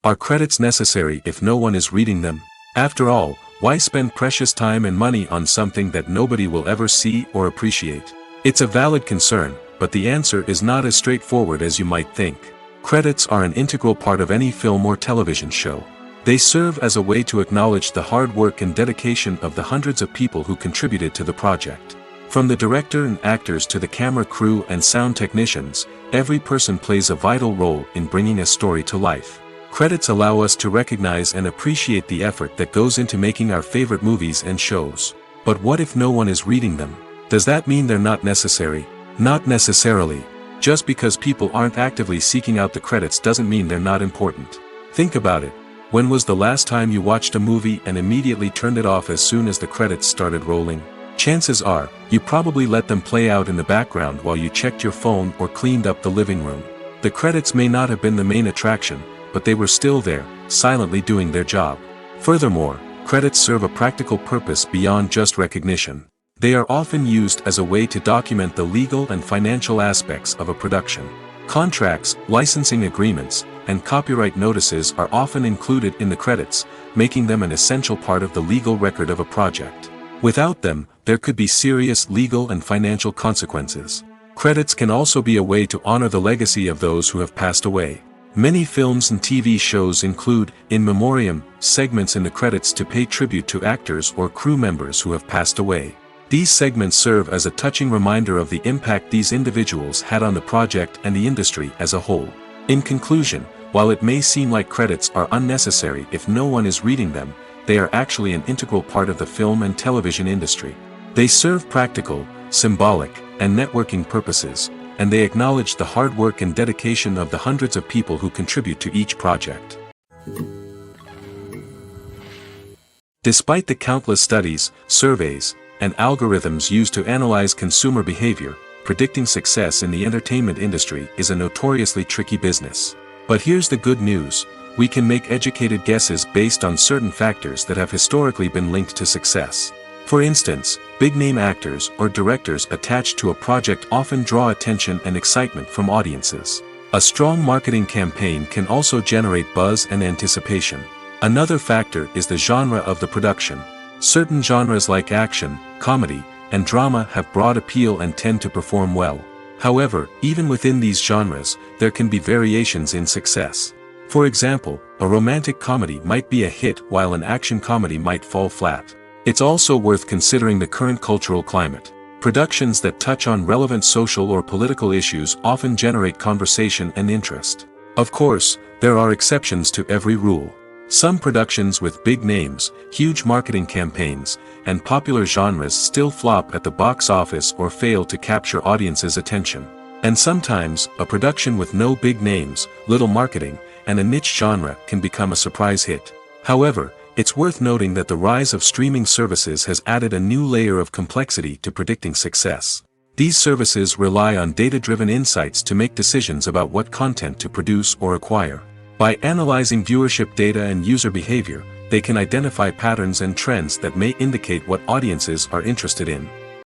Are credits necessary if no one is reading them? After all, why spend precious time and money on something that nobody will ever see or appreciate? It's a valid concern, but the answer is not as straightforward as you might think. Credits are an integral part of any film or television show. They serve as a way to acknowledge the hard work and dedication of the hundreds of people who contributed to the project. From the director and actors to the camera crew and sound technicians, every person plays a vital role in bringing a story to life. Credits allow us to recognize and appreciate the effort that goes into making our favorite movies and shows. But what if no one is reading them? Does that mean they're not necessary? Not necessarily. Just because people aren't actively seeking out the credits doesn't mean they're not important. Think about it. When was the last time you watched a movie and immediately turned it off as soon as the credits started rolling? Chances are, you probably let them play out in the background while you checked your phone or cleaned up the living room. The credits may not have been the main attraction, but they were still there, silently doing their job. Furthermore, credits serve a practical purpose beyond just recognition. They are often used as a way to document the legal and financial aspects of a production. Contracts, licensing agreements, and copyright notices are often included in the credits, making them an essential part of the legal record of a project. Without them, there could be serious legal and financial consequences. Credits can also be a way to honor the legacy of those who have passed away. Many films and TV shows include, in memoriam, segments in the credits to pay tribute to actors or crew members who have passed away. These segments serve as a touching reminder of the impact these individuals had on the project and the industry as a whole. In conclusion, while it may seem like credits are unnecessary if no one is reading them, they are actually an integral part of the film and television industry. They serve practical, symbolic, and networking purposes, and they acknowledge the hard work and dedication of the hundreds of people who contribute to each project. Despite the countless studies, surveys, and algorithms used to analyze consumer behavior, predicting success in the entertainment industry is a notoriously tricky business. But here's the good news: we can make educated guesses based on certain factors that have historically been linked to success. For instance, big-name actors or directors attached to a project often draw attention and excitement from audiences. A strong marketing campaign can also generate buzz and anticipation. Another factor is the genre of the production. Certain genres like action, comedy, and drama have broad appeal and tend to perform well. However, even within these genres, there can be variations in success. For example, a romantic comedy might be a hit while an action comedy might fall flat. It's also worth considering the current cultural climate. Productions that touch on relevant social or political issues often generate conversation and interest. Of course, there are exceptions to every rule. Some productions with big names, huge marketing campaigns, and popular genres still flop at the box office or fail to capture audiences' attention. And sometimes, a production with no big names, little marketing, and a niche genre can become a surprise hit. However, it's worth noting that the rise of streaming services has added a new layer of complexity to predicting success. These services rely on data-driven insights to make decisions about what content to produce or acquire. By analyzing viewership data and user behavior, they can identify patterns and trends that may indicate what audiences are interested in.